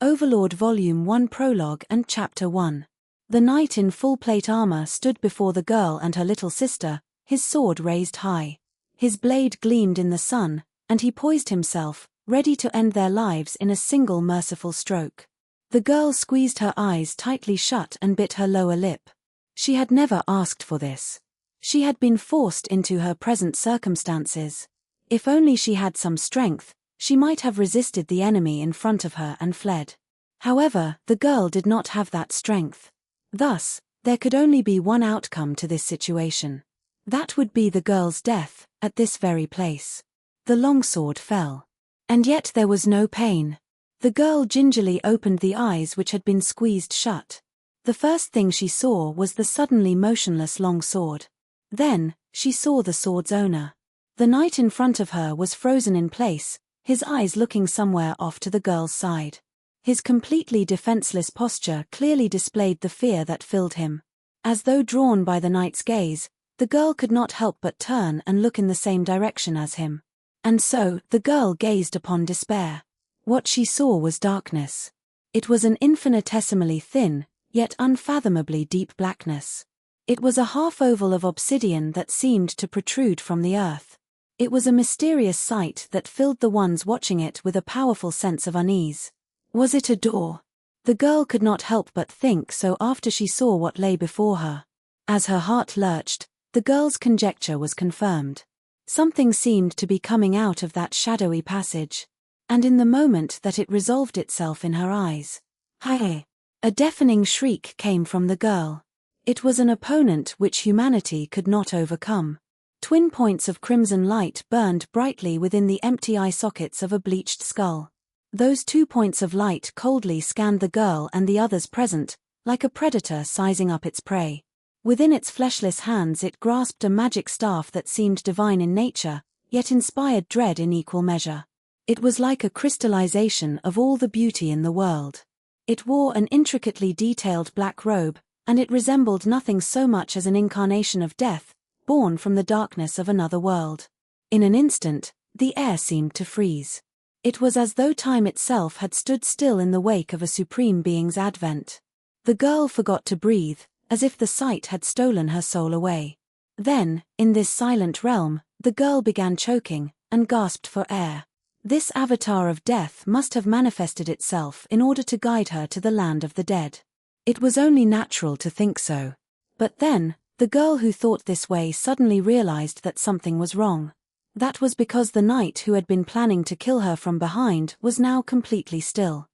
Overlord Volume 1 Prologue and Chapter 1. The knight in full plate armor stood before the girl and her little sister, his sword raised high. His blade gleamed in the sun, and he poised himself, ready to end their lives in a single merciful stroke. The girl squeezed her eyes tightly shut and bit her lower lip. She had never asked for this. She had been forced into her present circumstances. If only she had some strength, she might have resisted the enemy in front of her and fled. However, the girl did not have that strength. Thus, there could only be one outcome to this situation. That would be the girl's death, at this very place. The longsword fell. And yet there was no pain. The girl gingerly opened the eyes which had been squeezed shut. The first thing she saw was the suddenly motionless long sword. Then, she saw the sword's owner. The knight in front of her was frozen in place, his eyes looking somewhere off to the girl's side. His completely defenseless posture clearly displayed the fear that filled him. As though drawn by the knight's gaze, the girl could not help but turn and look in the same direction as him. And so, the girl gazed upon despair. What she saw was darkness. It was an infinitesimally thin, yet unfathomably deep blackness. It was a half-oval of obsidian that seemed to protrude from the earth. It was a mysterious sight that filled the ones watching it with a powerful sense of unease. Was it a door? The girl could not help but think so after she saw what lay before her. As her heart lurched, the girl's conjecture was confirmed. Something seemed to be coming out of that shadowy passage. And in the moment that it resolved itself in her eyes, "Hi!" a deafening shriek came from the girl. It was an opponent which humanity could not overcome. Twin points of crimson light burned brightly within the empty eye sockets of a bleached skull. Those 2 points of light coldly scanned the girl and the others present, like a predator sizing up its prey. Within its fleshless hands it grasped a magic staff that seemed divine in nature, yet inspired dread in equal measure. It was like a crystallization of all the beauty in the world. It wore an intricately detailed black robe, and it resembled nothing so much as an incarnation of death, born from the darkness of another world. In an instant, the air seemed to freeze. It was as though time itself had stood still in the wake of a supreme being's advent. The girl forgot to breathe, as if the sight had stolen her soul away. Then, in this silent realm, the girl began choking, and gasped for air. This avatar of death must have manifested itself in order to guide her to the land of the dead. It was only natural to think so. But then, the girl who thought this way suddenly realized that something was wrong. That was because the knight who had been planning to kill her from behind was now completely still.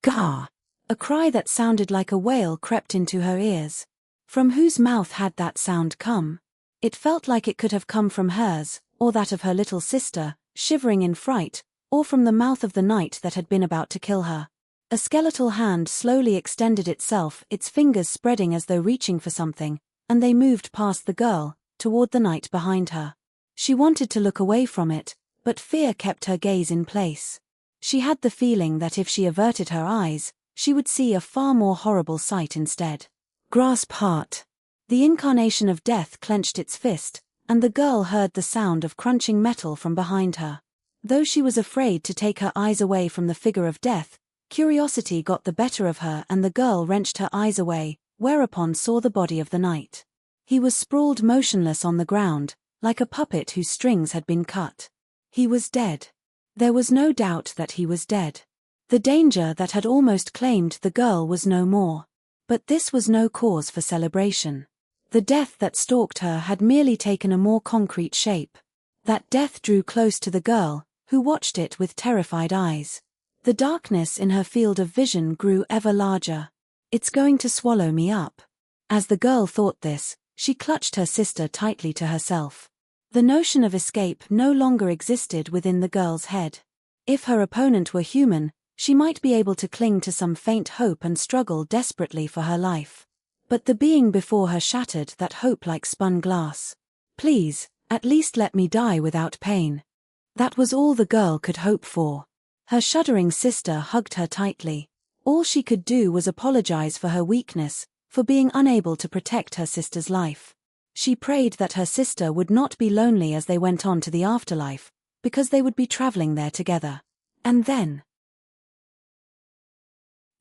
Gah! A cry that sounded like a wail crept into her ears. From whose mouth had that sound come? It felt like it could have come from hers, or that of her little sister, shivering in fright, or from the mouth of the knight that had been about to kill her. A skeletal hand slowly extended itself, its fingers spreading as though reaching for something, and they moved past the girl, toward the knight behind her. She wanted to look away from it, but fear kept her gaze in place. She had the feeling that if she averted her eyes, she would see a far more horrible sight instead. Grasp heart. The incarnation of death clenched its fist, and the girl heard the sound of crunching metal from behind her. Though she was afraid to take her eyes away from the figure of death, curiosity got the better of her and the girl wrenched her eyes away, whereupon saw the body of the knight. He was sprawled motionless on the ground, like a puppet whose strings had been cut. He was dead. There was no doubt that he was dead. The danger that had almost claimed the girl was no more. But this was no cause for celebration. The death that stalked her had merely taken a more concrete shape. That death drew close to the girl, who watched it with terrified eyes. The darkness in her field of vision grew ever larger. It's going to swallow me up. As the girl thought this, she clutched her sister tightly to herself. The notion of escape no longer existed within the girl's head. If her opponent were human, she might be able to cling to some faint hope and struggle desperately for her life. But the being before her shattered that hope like spun glass. Please, at least let me die without pain. That was all the girl could hope for. Her shuddering sister hugged her tightly. All she could do was apologize for her weakness, for being unable to protect her sister's life. She prayed that her sister would not be lonely as they went on to the afterlife, because they would be traveling there together. And then,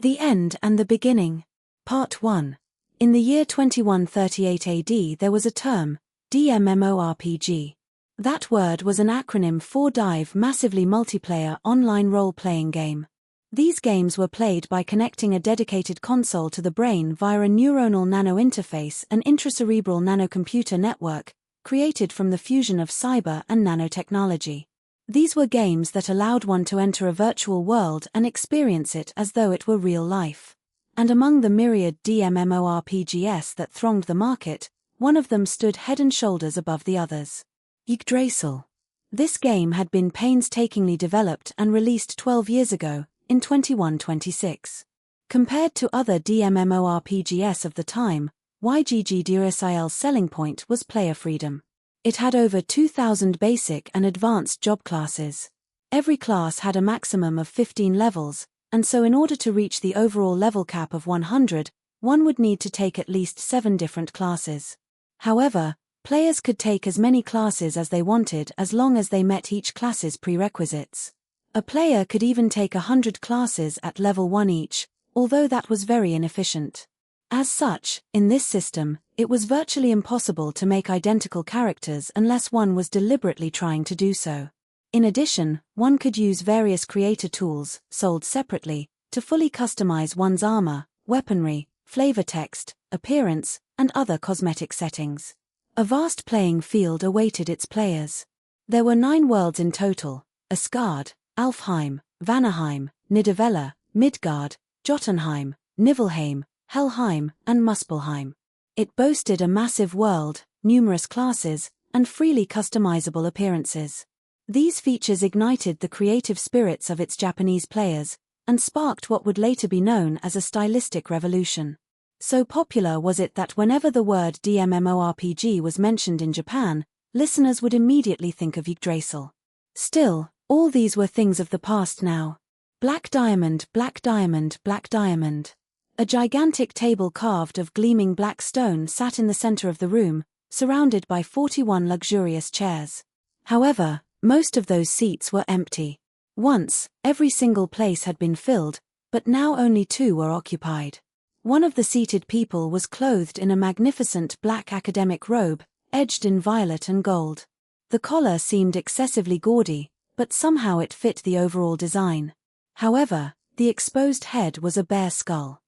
The End and the Beginning. Part 1. In the year 2138 AD there was a term, DMMO-RPG. That word was an acronym for Dive Massively Multiplayer Online Role-Playing Game. These games were played by connecting a dedicated console to the brain via a neuronal nano-interface, an intracerebral nanocomputer network, created from the fusion of cyber and nanotechnology. These were games that allowed one to enter a virtual world and experience it as though it were real life. And among the myriad DMMO-RPGs that thronged the market, one of them stood head and shoulders above the others. Yggdrasil. This game had been painstakingly developed and released 12 years ago, in 2126. Compared to other DMMO-RPGs of the time, Yggdrasil's selling point was player freedom. It had over 2,000 basic and advanced job classes. Every class had a maximum of 15 levels, and so in order to reach the overall level cap of 100, one would need to take at least 7 different classes. However, players could take as many classes as they wanted as long as they met each class's prerequisites. A player could even take 100 classes at level 1 each, although that was very inefficient. As such, in this system, it was virtually impossible to make identical characters unless one was deliberately trying to do so. In addition, one could use various creator tools, sold separately, to fully customize one's armor, weaponry, flavor text, appearance, and other cosmetic settings. A vast playing field awaited its players. There were 9 worlds in total: Asgard, Alfheim, Vanaheim, Nidavellir, Midgard, Jotunheim, Niflheim, Helheim, and Muspelheim. It boasted a massive world, numerous classes, and freely customizable appearances. These features ignited the creative spirits of its Japanese players, and sparked what would later be known as a stylistic revolution. So popular was it that whenever the word DMMO-RPG was mentioned in Japan, listeners would immediately think of Yggdrasil. Still, all these were things of the past now. Black diamond, black diamond, black diamond. A gigantic table carved of gleaming black stone sat in the center of the room, surrounded by 41 luxurious chairs. However, most of those seats were empty. Once, every single place had been filled, but now only 2 were occupied. One of the seated people was clothed in a magnificent black academic robe, edged in violet and gold. The collar seemed excessively gaudy, but somehow it fit the overall design. However, the exposed head was a bare skull.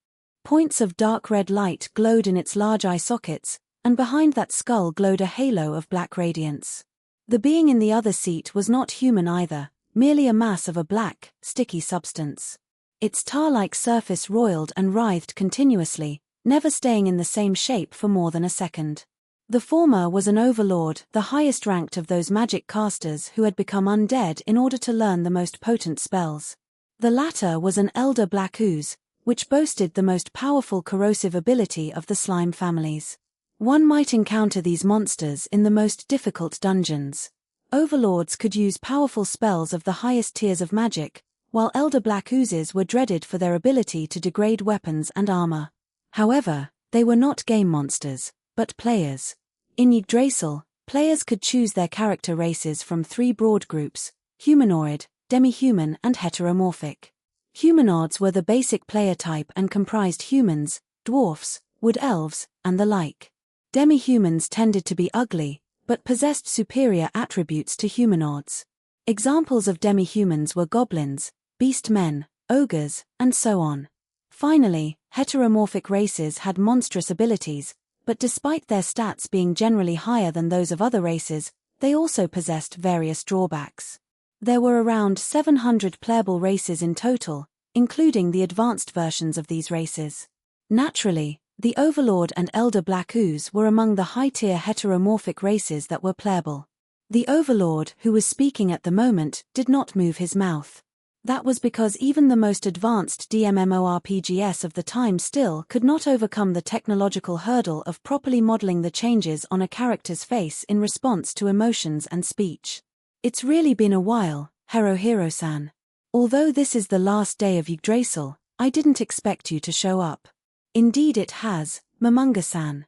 Points of dark red light glowed in its large eye sockets, and behind that skull glowed a halo of black radiance. The being in the other seat was not human either, merely a mass of a black, sticky substance. Its tar-like surface roiled and writhed continuously, never staying in the same shape for more than a second. The former was an Overlord, the highest ranked of those magic casters who had become undead in order to learn the most potent spells. The latter was an Elder Black Ooze, which boasted the most powerful corrosive ability of the slime families. One might encounter these monsters in the most difficult dungeons. Overlords could use powerful spells of the highest tiers of magic, while Elder Black Oozes were dreaded for their ability to degrade weapons and armor. However, they were not game monsters, but players. In Yggdrasil, players could choose their character races from 3 broad groups: humanoid, demi-human, and heteromorphic. Humanoids were the basic player type and comprised humans, dwarfs, wood elves, and the like. Demi-humans tended to be ugly, but possessed superior attributes to humanoids. Examples of demi-humans were goblins, beast men, ogres, and so on. Finally, heteromorphic races had monstrous abilities, but despite their stats being generally higher than those of other races, they also possessed various drawbacks. There were around 700 playable races in total, including the advanced versions of these races. Naturally, the Overlord and Elder Black Ooze were among the high-tier heteromorphic races that were playable. The Overlord, who was speaking at the moment, did not move his mouth. That was because even the most advanced DMMO-RPGs of the time still could not overcome the technological hurdle of properly modeling the changes on a character's face in response to emotions and speech. It's really been a while, Hero-san. Although this is the last day of Yggdrasil, I didn't expect you to show up. Indeed it has, Momonga-san.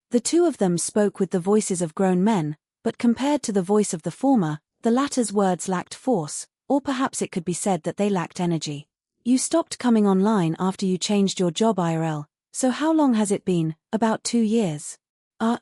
The 2 of them spoke with the voices of grown men, but compared to the voice of the former, the latter's words lacked force, or perhaps it could be said that they lacked energy. You stopped coming online after you changed your job IRL, so how long has it been? About 2 years.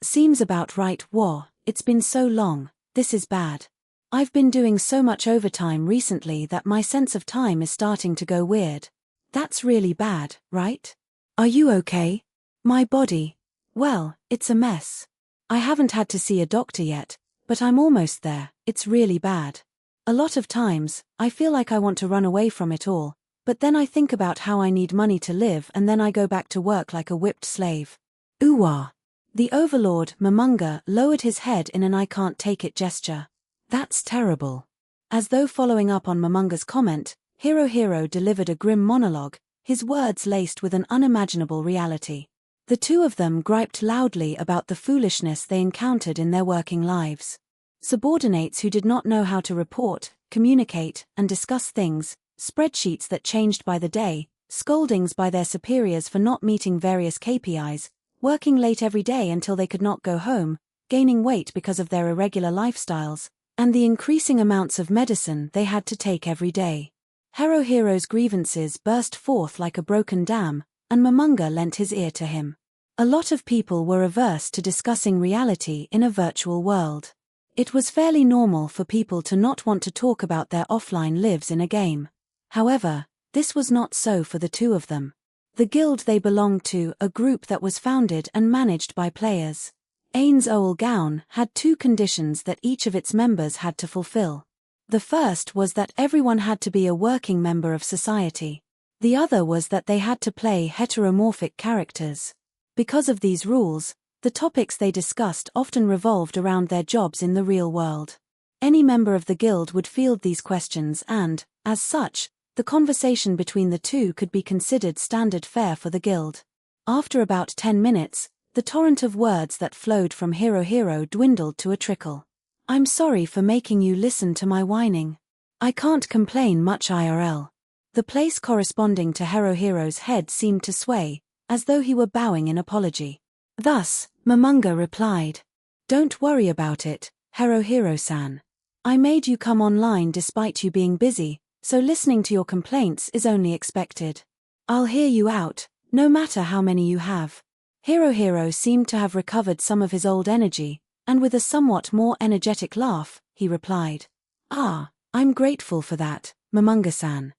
Seems about right. Whoa, it's been so long, this is bad. I've been doing so much overtime recently that my sense of time is starting to go weird. That's really bad, right? Are you okay? My body. Well, it's a mess. I haven't had to see a doctor yet, but I'm almost there. It's really bad. A lot of times, I feel like I want to run away from it all, but then I think about how I need money to live and then I go back to work like a whipped slave. Ooh. The Overlord, Momonga, lowered his head in an I can't take it gesture. That's terrible. As though following up on Momonga's comment, Hero delivered a grim monologue, his words laced with an unimaginable reality. The two of them griped loudly about the foolishness they encountered in their working lives. Subordinates who did not know how to report, communicate, and discuss things, spreadsheets that changed by the day, scoldings by their superiors for not meeting various KPIs, working late every day until they could not go home, gaining weight because of their irregular lifestyles, and the increasing amounts of medicine they had to take every day. Hero's grievances burst forth like a broken dam, and Momonga lent his ear to him. A lot of people were averse to discussing reality in a virtual world. It was fairly normal for people to not want to talk about their offline lives in a game. However, this was not so for the two of them. The guild they belonged to, a group that was founded and managed by players. Ainz Ooal Gown had 2 conditions that each of its members had to fulfill. The first was that everyone had to be a working member of society. The other was that they had to play heteromorphic characters. Because of these rules, the topics they discussed often revolved around their jobs in the real world. Any member of the guild would field these questions and, as such, the conversation between the two could be considered standard fare for the guild. After about 10 minutes, the torrent of words that flowed from Hero dwindled to a trickle. I'm sorry for making you listen to my whining. I can't complain much IRL. The place corresponding to Hero's head seemed to sway, as though he were bowing in apology. Thus, Momonga replied. Don't worry about it, Hero-san. I made you come online despite you being busy, so listening to your complaints is only expected. I'll hear you out, no matter how many you have. Hero seemed to have recovered some of his old energy, and with a somewhat more energetic laugh, he replied. I'm grateful for that, Momonga-san.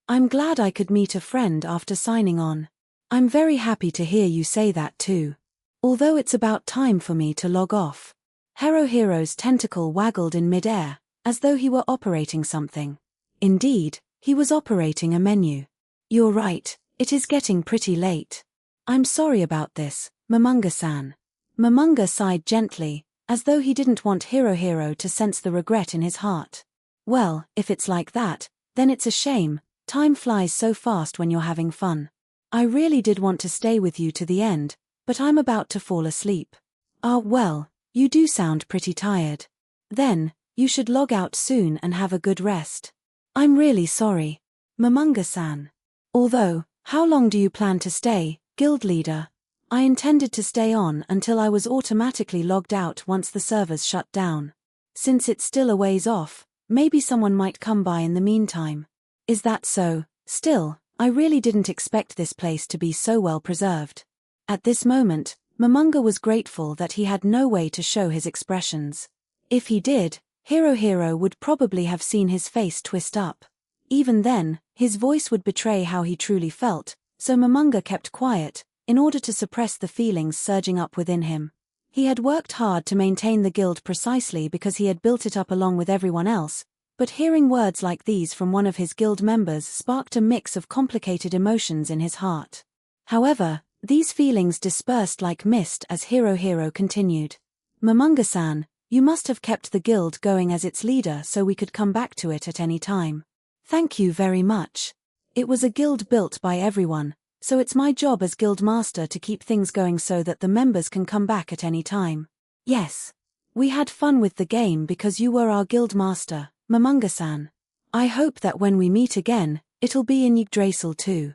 I'm glad I could meet a friend after signing on. I'm very happy to hear you say that too. Although it's about time for me to log off. Hero's tentacle waggled in mid-air, as though he were operating something. Indeed, he was operating a menu. You're right, it is getting pretty late. I'm sorry about this, Momonga-san. Momonga sighed gently, as though he didn't want Hero to sense the regret in his heart. Well, if it's like that, then it's a shame. Time flies so fast when you're having fun. I really did want to stay with you to the end, but I'm about to fall asleep. Well, you do sound pretty tired. Then, you should log out soon and have a good rest. I'm really sorry, Momonga-san. Although, how long do you plan to stay, guild leader? I intended to stay on until I was automatically logged out once the servers shut down. Since it's still a ways off, maybe someone might come by in the meantime. Is that so? Still, I really didn't expect this place to be so well preserved. At this moment, Momonga was grateful that he had no way to show his expressions. If he did, Hero would probably have seen his face twist up. Even then, his voice would betray how he truly felt, so Momonga kept quiet, in order to suppress the feelings surging up within him. He had worked hard to maintain the guild precisely because he had built it up along with everyone else, but hearing words like these from one of his guild members sparked a mix of complicated emotions in his heart. However, these feelings dispersed like mist as Hero continued. Momonga-san, you must have kept the guild going as its leader so we could come back to it at any time. Thank you very much. It was a guild built by everyone, so it's my job as guild master to keep things going so that the members can come back at any time. Yes. We had fun with the game because you were our guild master, Momonga-san. I hope that when we meet again, it'll be in Yggdrasil too.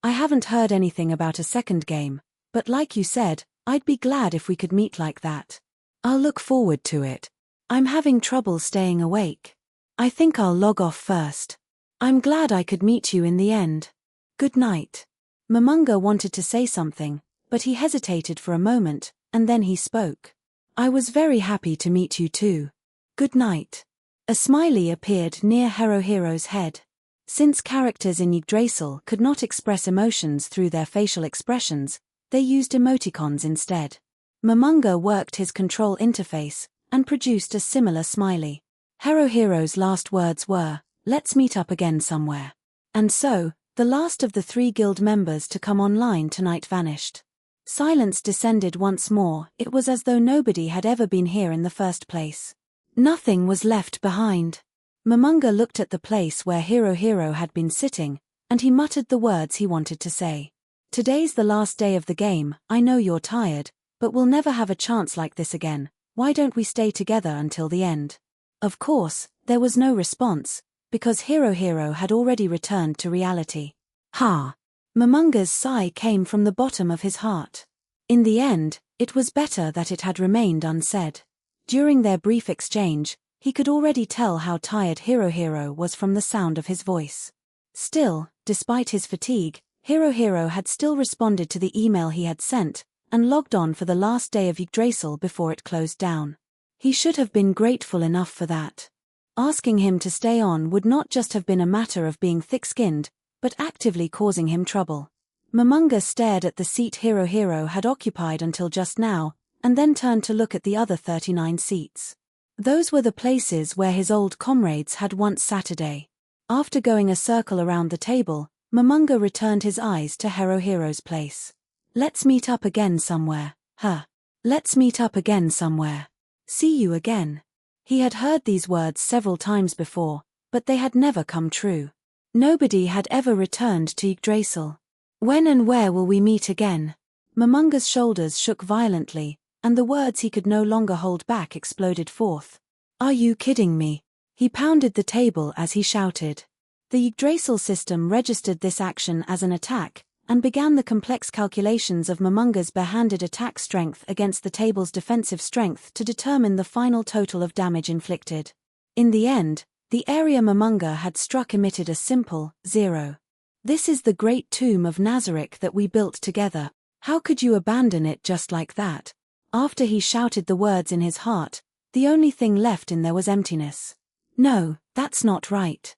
I haven't heard anything about a second game, but like you said, I'd be glad if we could meet like that. I'll look forward to it. I'm having trouble staying awake. I think I'll log off first. I'm glad I could meet you in the end. Good night. Momonga wanted to say something, but he hesitated for a moment, and then he spoke. I was very happy to meet you too. Good night. A smiley appeared near Herohero's head. Since characters in Yggdrasil could not express emotions through their facial expressions, they used emoticons instead. Momonga worked his control interface, and produced a similar smiley. Herohero's last words were, "Let's meet up again somewhere." And so, the last of the 3 guild members to come online tonight vanished. Silence descended once more. It was as though nobody had ever been here in the first place. Nothing was left behind. Momonga looked at the place where Herohero had been sitting, and he muttered the words he wanted to say. Today's the last day of the game. I know you're tired, but we'll never have a chance like this again. Why don't we stay together until the end? Of course, there was no response, because Herohero had already returned to reality. Ha! Momonga's sigh came from the bottom of his heart. In the end, it was better that it had remained unsaid. During their brief exchange, he could already tell how tired Herohero was from the sound of his voice. Still, despite his fatigue, Herohero had still responded to the email he had sent, and logged on for the last day of Yggdrasil before it closed down. He should have been grateful enough for that. Asking him to stay on would not just have been a matter of being thick-skinned, but actively causing him trouble. Momonga stared at the seat Herohero had occupied until just now, and then turned to look at the other 39 seats. Those were the places where his old comrades had once sat a day. After going a circle around the table, Momonga returned his eyes to Herohero's place. Let's meet up again somewhere, huh? Let's meet up again somewhere. See you again. He had heard these words several times before, but they had never come true. Nobody had ever returned to Yggdrasil. When and where will we meet again? Momonga's shoulders shook violently, and the words he could no longer hold back exploded forth. Are you kidding me? He pounded the table as he shouted. The Yggdrasil system registered this action as an attack, and began the complex calculations of Momonga's barehanded attack strength against the table's defensive strength to determine the final total of damage inflicted. In the end, the area Momonga had struck emitted a simple 0. This is the Great Tomb of Nazarick that we built together. How could you abandon it just like that? After he shouted the words in his heart, the only thing left in there was emptiness. No, that's not right.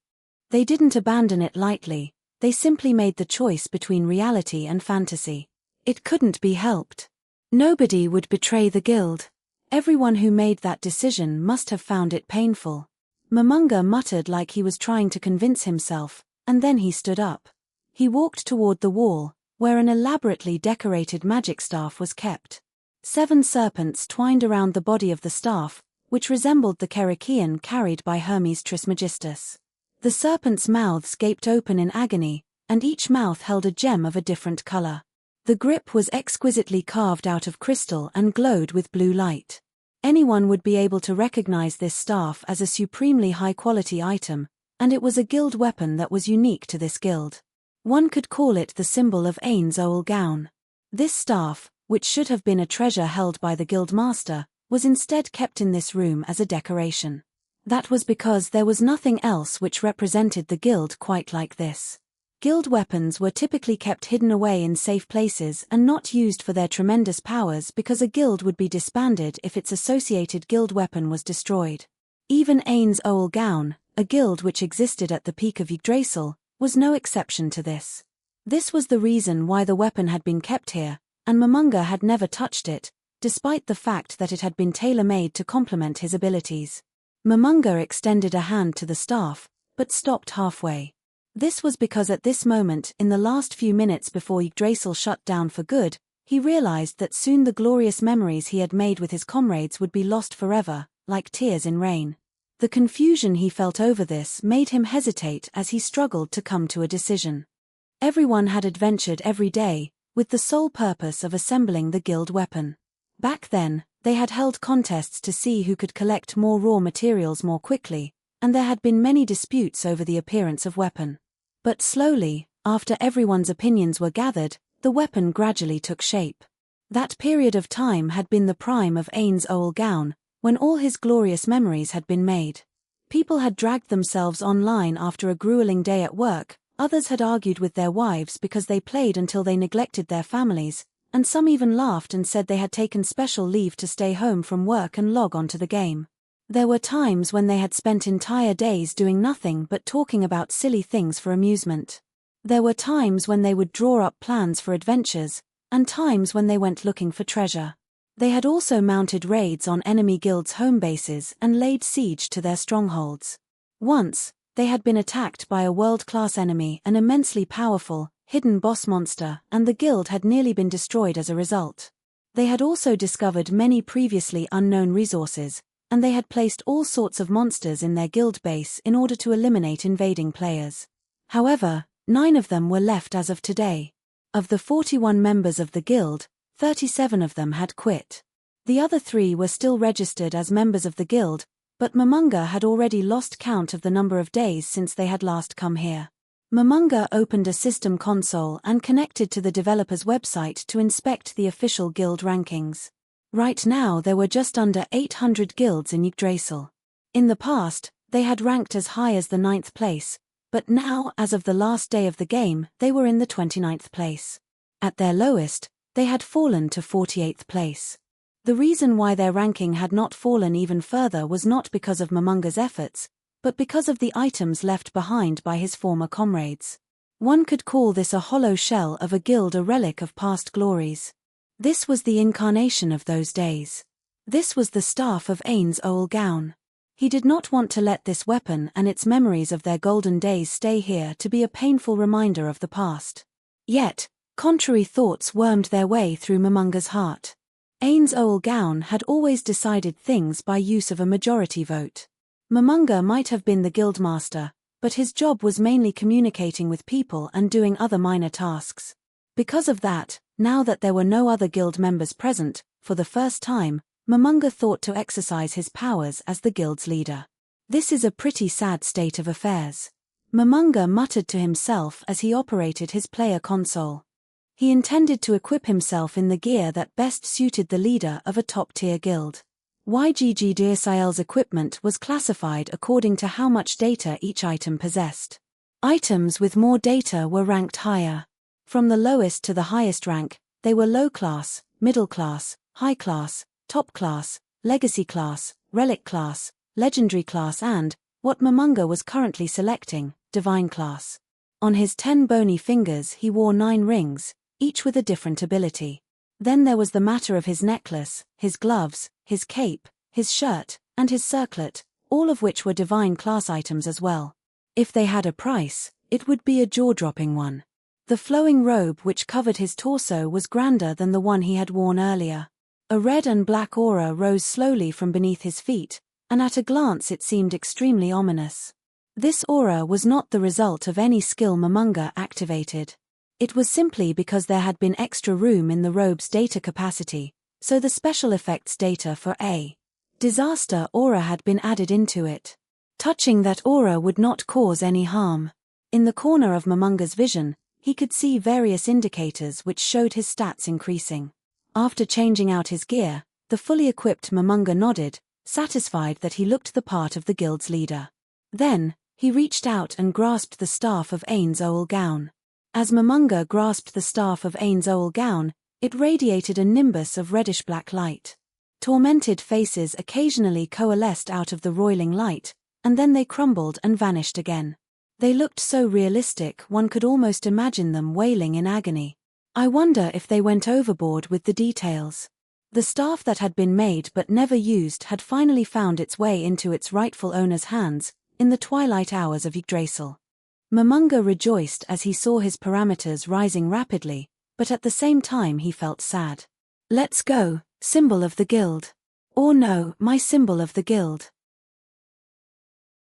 They didn't abandon it lightly, they simply made the choice between reality and fantasy. It couldn't be helped. Nobody would betray the guild. Everyone who made that decision must have found it painful. Momonga muttered like he was trying to convince himself, and then he stood up. He walked toward the wall, where an elaborately decorated magic staff was kept. 7 serpents twined around the body of the staff, which resembled the Kerykeion carried by Hermes Trismegistus. The serpents' mouths gaped open in agony, and each mouth held a gem of a different color. The grip was exquisitely carved out of crystal and glowed with blue light. Anyone would be able to recognize this staff as a supremely high-quality item, and it was a guild weapon that was unique to this guild. One could call it the symbol of Ainz Ooal Gown. This staff, which should have been a treasure held by the guild master, was instead kept in this room as a decoration. That was because there was nothing else which represented the guild quite like this. Guild weapons were typically kept hidden away in safe places and not used for their tremendous powers because a guild would be disbanded if its associated guild weapon was destroyed. Even Ainz Ooal Gown, a guild which existed at the peak of Yggdrasil, was no exception to this. This was the reason why the weapon had been kept here, and Momonga had never touched it, despite the fact that it had been tailor-made to complement his abilities. Momonga extended a hand to the staff, but stopped halfway. This was because at this moment, in the last few minutes before Yggdrasil shut down for good, he realized that soon the glorious memories he had made with his comrades would be lost forever, like tears in rain. The confusion he felt over this made him hesitate as he struggled to come to a decision. Everyone had adventured every day, with the sole purpose of assembling the guild weapon. Back then, they had held contests to see who could collect more raw materials more quickly, and there had been many disputes over the appearance of weapon. But slowly, after everyone's opinions were gathered, the weapon gradually took shape. That period of time had been the prime of Ainz Ooal Gown, when all his glorious memories had been made. People had dragged themselves online after a grueling day at work, others had argued with their wives because they played until they neglected their families, and some even laughed and said they had taken special leave to stay home from work and log onto the game. There were times when they had spent entire days doing nothing but talking about silly things for amusement. There were times when they would draw up plans for adventures, and times when they went looking for treasure. They had also mounted raids on enemy guilds' home bases and laid siege to their strongholds. Once, they had been attacked by a world-class enemy, an immensely powerful, hidden boss monster, and the guild had nearly been destroyed as a result. They had also discovered many previously unknown resources, and they had placed all sorts of monsters in their guild base in order to eliminate invading players. However, 9 of them were left as of today. Of the 41 members of the guild, 37 of them had quit. The other 3 were still registered as members of the guild, but Momonga had already lost count of the number of days since they had last come here. Momonga opened a system console and connected to the developer's website to inspect the official guild rankings. Right now there were just under 800 guilds in Yggdrasil. In the past, they had ranked as high as the 9th place, but now, as of the last day of the game, they were in the 29th place. At their lowest, they had fallen to 48th place. The reason why their ranking had not fallen even further was not because of Momonga's efforts, but because of the items left behind by his former comrades. One could call this a hollow shell of a guild, a relic of past glories. This was the incarnation of those days. This was the staff of Ainz Ooal Gown. He did not want to let this weapon and its memories of their golden days stay here to be a painful reminder of the past. Yet, contrary thoughts wormed their way through Momonga's heart. Ainz Ooal Gown had always decided things by use of a majority vote. Momonga might have been the guildmaster, but his job was mainly communicating with people and doing other minor tasks. Because of that, now that there were no other guild members present, for the first time, Momonga thought to exercise his powers as the guild's leader. This is a pretty sad state of affairs. Momonga muttered to himself as he operated his player console. He intended to equip himself in the gear that best suited the leader of a top-tier guild. Yggdrasil's equipment was classified according to how much data each item possessed. Items with more data were ranked higher. From the lowest to the highest rank, they were low class, middle class, high class, top class, legacy class, relic class, legendary class and, what Momonga was currently selecting, divine class. On his 10 bony fingers he wore 9 rings, each with a different ability. Then there was the matter of his necklace, his gloves, his cape, his shirt, and his circlet, all of which were divine class items as well. If they had a price, it would be a jaw-dropping one. The flowing robe which covered his torso was grander than the one he had worn earlier. A red and black aura rose slowly from beneath his feet, and at a glance it seemed extremely ominous. This aura was not the result of any skill Momonga activated. It was simply because there had been extra room in the robe's data capacity, so the special effects data for a disaster aura had been added into it. Touching that aura would not cause any harm. In the corner of Momonga's vision, he could see various indicators which showed his stats increasing. After changing out his gear, the fully equipped Momonga nodded, satisfied that he looked the part of the guild's leader. Then, he reached out and grasped the staff of Ainz Ooal Gown. As Momonga grasped the staff of Ainz Ooal Gown, it radiated a nimbus of reddish-black light. Tormented faces occasionally coalesced out of the roiling light, and then they crumbled and vanished again. They looked so realistic one could almost imagine them wailing in agony. I wonder if they went overboard with the details. The staff that had been made but never used had finally found its way into its rightful owner's hands, in the twilight hours of Yggdrasil. Momonga rejoiced as he saw his parameters rising rapidly, but at the same time he felt sad. Let's go, symbol of the guild. Or no, my symbol of the guild.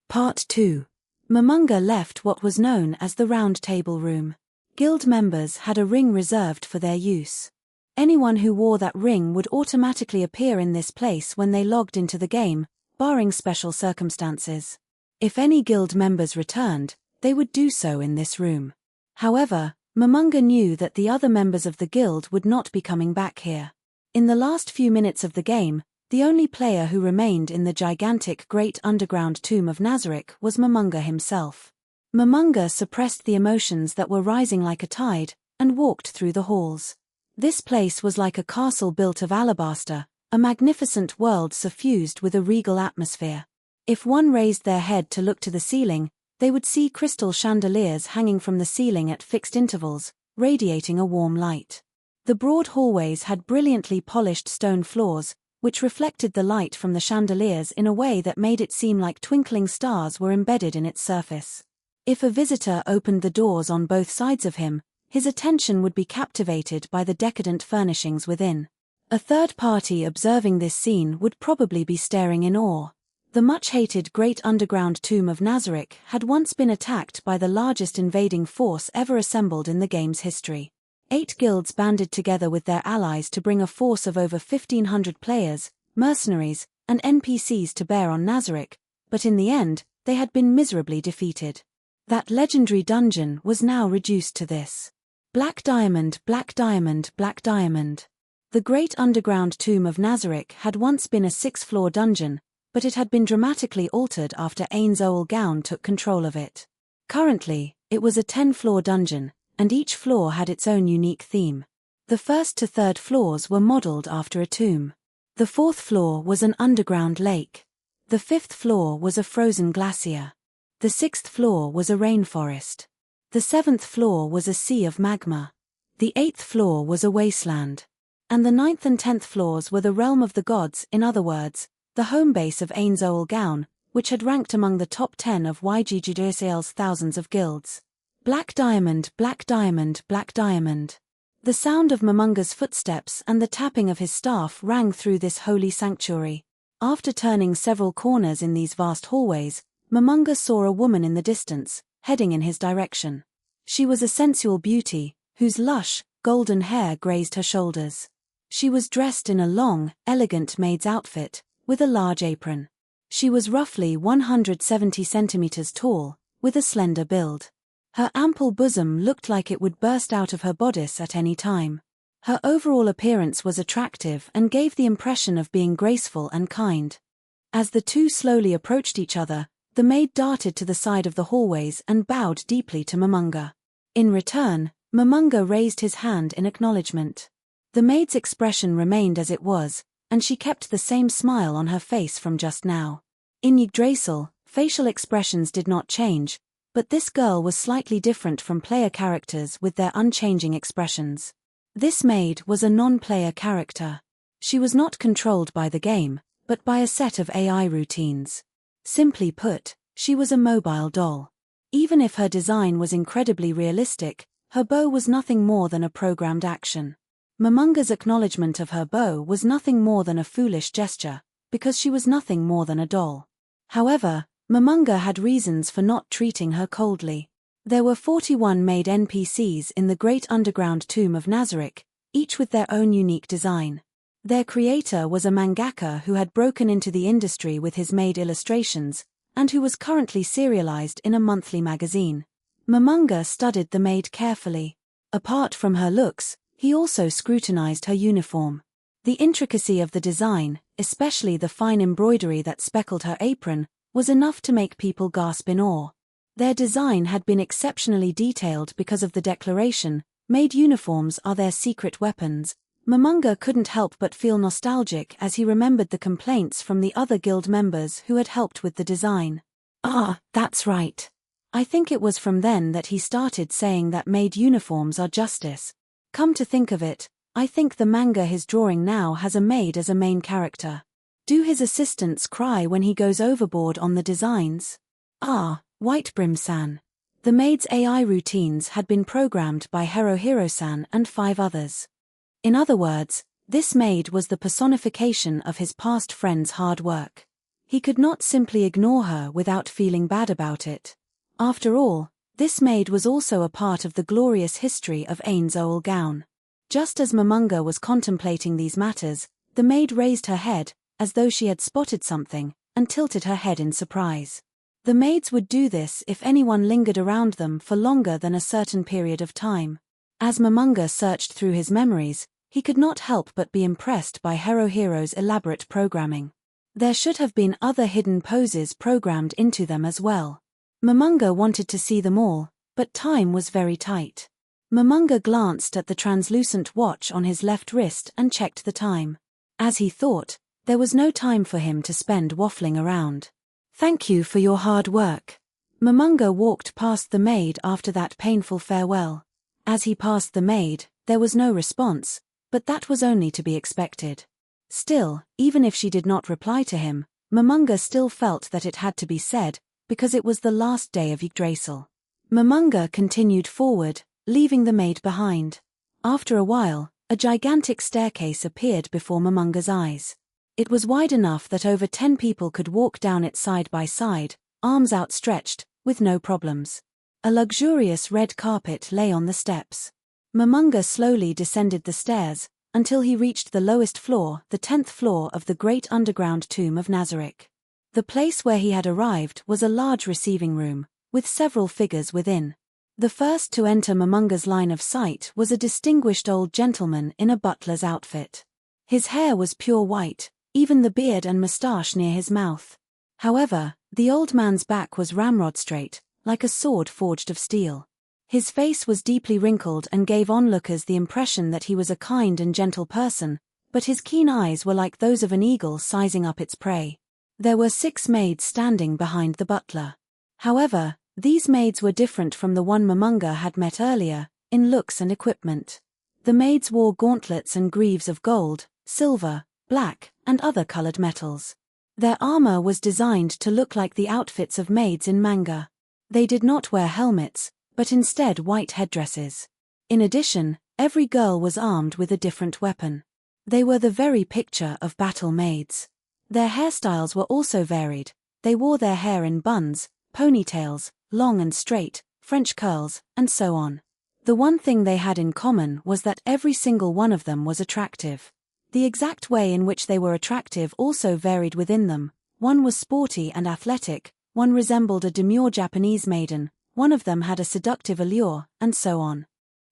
Part 2. Momonga left what was known as the Round Table Room. Guild members had a ring reserved for their use. Anyone who wore that ring would automatically appear in this place when they logged into the game, barring special circumstances. If any guild members returned, they would do so in this room. However, Momonga knew that the other members of the guild would not be coming back here. In the last few minutes of the game, The only player who remained in the gigantic Great Underground Tomb of Nazarick was Momonga himself. Momonga suppressed the emotions that were rising like a tide, and walked through the halls. This place was like a castle built of alabaster, a magnificent world suffused with a regal atmosphere. If one raised their head to look to the ceiling, they would see crystal chandeliers hanging from the ceiling at fixed intervals, radiating a warm light. The broad hallways had brilliantly polished stone floors, which reflected the light from the chandeliers in a way that made it seem like twinkling stars were embedded in its surface. If a visitor opened the doors on both sides of him, his attention would be captivated by the decadent furnishings within. A third party observing this scene would probably be staring in awe. The much-hated Great Underground Tomb of Nazarick had once been attacked by the largest invading force ever assembled in the game's history. 8 guilds banded together with their allies to bring a force of over 1,500 players, mercenaries, and NPCs to bear on Nazarick, but in the end, they had been miserably defeated. That legendary dungeon was now reduced to this. Black diamond, black diamond, black diamond. The Great Underground Tomb of Nazarick had once been a 6-floor dungeon, but it had been dramatically altered after Ainz Ooal Gown took control of it. Currently, it was a 10-floor dungeon, and each floor had its own unique theme. The first to third floors were modeled after a tomb. The fourth floor was an underground lake. The fifth floor was a frozen glacier. The sixth floor was a rainforest. The seventh floor was a sea of magma. The eighth floor was a wasteland. And the ninth and 10th floors were the realm of the gods, in other words, the home base of Ainz Ooal Gown, which had ranked among the top 10 of Yggdrasil's thousands of guilds. Black diamond, black diamond, black diamond. The sound of Momonga's footsteps and the tapping of his staff rang through this holy sanctuary. After turning several corners in these vast hallways, Momonga saw a woman in the distance, heading in his direction. She was a sensual beauty, whose lush, golden hair grazed her shoulders. She was dressed in a long, elegant maid's outfit, with a large apron. She was roughly 170 centimeters tall, with a slender build. Her ample bosom looked like it would burst out of her bodice at any time. Her overall appearance was attractive and gave the impression of being graceful and kind. As the two slowly approached each other, the maid darted to the side of the hallways and bowed deeply to Momonga. In return, Momonga raised his hand in acknowledgement. The maid's expression remained as it was, and she kept the same smile on her face from just now. In Yggdrasil, facial expressions did not change, but this girl was slightly different from player characters with their unchanging expressions. This maid was a non-player character. She was not controlled by the game, but by a set of AI routines. Simply put, she was a mobile doll. Even if her design was incredibly realistic, her bow was nothing more than a programmed action. Momonga's acknowledgement of her bow was nothing more than a foolish gesture, because she was nothing more than a doll. However, Momonga had reasons for not treating her coldly. There were 41 made NPCs in the Great Underground Tomb of Nazarick, each with their own unique design. Their creator was a mangaka who had broken into the industry with his made illustrations, and who was currently serialized in a monthly magazine. Momonga studied the maid carefully. Apart from her looks, he also scrutinized her uniform. The intricacy of the design, especially the fine embroidery that speckled her apron, was enough to make people gasp in awe. Their design had been exceptionally detailed because of the declaration, "Made uniforms are their secret weapons." Momonga couldn't help but feel nostalgic as he remembered the complaints from the other guild members who had helped with the design. "Ah, that's right. I think it was from then that he started saying that made uniforms are justice. Come to think of it, I think the manga he's drawing now has a maid as a main character. Do his assistants cry when he goes overboard on the designs? Ah, Whitebrim-san." The maid's AI routines had been programmed by Herohiro-san and 5 others. In other words, this maid was the personification of his past friend's hard work. He could not simply ignore her without feeling bad about it. After all, this maid was also a part of the glorious history of Ainz Ooal Gown. Just as Momonga was contemplating these matters, the maid raised her head, as though she had spotted something, and tilted her head in surprise. The maids would do this if anyone lingered around them for longer than a certain period of time. As Momonga searched through his memories, He could not help but be impressed by Hero's elaborate programming. There should have been other hidden poses programmed into them as well. Momonga wanted to see them all, but time was very tight. Momonga glanced at the translucent watch on his left wrist and checked the time. As he thought, there was no time for him to spend waffling around. "Thank you for your hard work." Momonga walked past the maid after that painful farewell. As he passed the maid, there was no response, but that was only to be expected. Still, even if she did not reply to him, Momonga still felt that it had to be said, because it was the last day of Yggdrasil. Momonga continued forward, leaving the maid behind. After a while, a gigantic staircase appeared before Momonga's eyes. It was wide enough that over 10 people could walk down it side by side, arms outstretched, with no problems. A luxurious red carpet lay on the steps. Momonga slowly descended the stairs, until he reached the lowest floor, the 10th floor of the Great Underground Tomb of Nazarick. The place where he had arrived was a large receiving room, with several figures within. The first to enter Momonga's line of sight was a distinguished old gentleman in a butler's outfit. His hair was pure white, even the beard and moustache near his mouth. However, the old man's back was ramrod straight, like a sword forged of steel. His face was deeply wrinkled and gave onlookers the impression that he was a kind and gentle person, but his keen eyes were like those of an eagle sizing up its prey. There were 6 maids standing behind the butler. However, these maids were different from the one Momonga had met earlier, in looks and equipment. The maids wore gauntlets and greaves of gold, silver, black, and other colored metals. Their armor was designed to look like the outfits of maids in manga. They did not wear helmets, but instead white headdresses. In addition, every girl was armed with a different weapon. They were the very picture of battle maids. Their hairstyles were also varied. They wore their hair in buns, ponytails, long and straight, French curls, and so on. The one thing they had in common was that every single one of them was attractive. The exact way in which they were attractive also varied within them. One was sporty and athletic, one resembled a demure Japanese maiden, one of them had a seductive allure, and so on.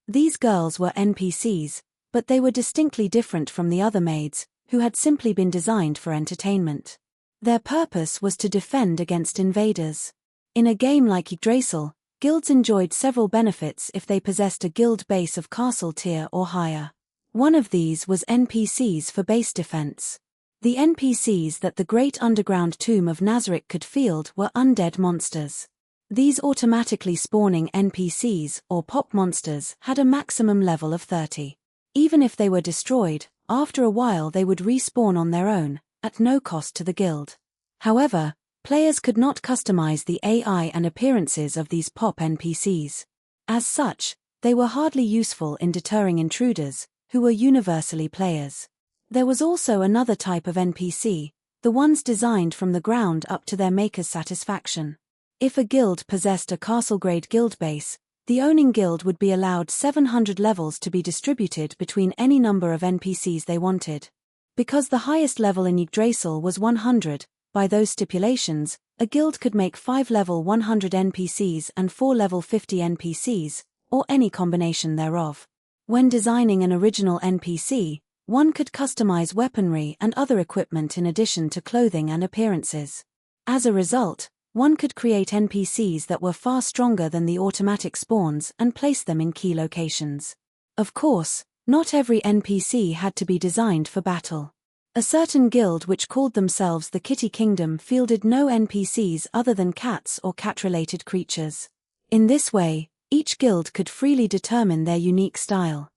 These girls were NPCs, but they were distinctly different from the other maids, who had simply been designed for entertainment. Their purpose was to defend against invaders. In a game like Yggdrasil, guilds enjoyed several benefits if they possessed a guild base of castle tier or higher. One of these was NPCs for base defense. The NPCs that the Great Underground Tomb of Nazarick could field were undead monsters. These automatically spawning NPCs, or pop monsters, had a maximum level of 30. Even if they were destroyed, after a while they would respawn on their own, at no cost to the guild. However, players could not customize the AI and appearances of these pop NPCs. As such, they were hardly useful in deterring intruders, who were universally players. There was also another type of NPC, the ones designed from the ground up to their maker's satisfaction. If a guild possessed a castle-grade guild base, the owning guild would be allowed 700 levels to be distributed between any number of NPCs they wanted. Because the highest level in Yggdrasil was 100, by those stipulations, a guild could make 5 level 100 NPCs and 4 level 50 NPCs, or any combination thereof. When designing an original NPC, one could customize weaponry and other equipment in addition to clothing and appearances. As a result, one could create NPCs that were far stronger than the automatic spawns and place them in key locations. Of course, not every NPC had to be designed for battle. A certain guild which called themselves the Kitty Kingdom fielded no NPCs other than cats or cat-related creatures. In this way, each guild could freely determine their unique style.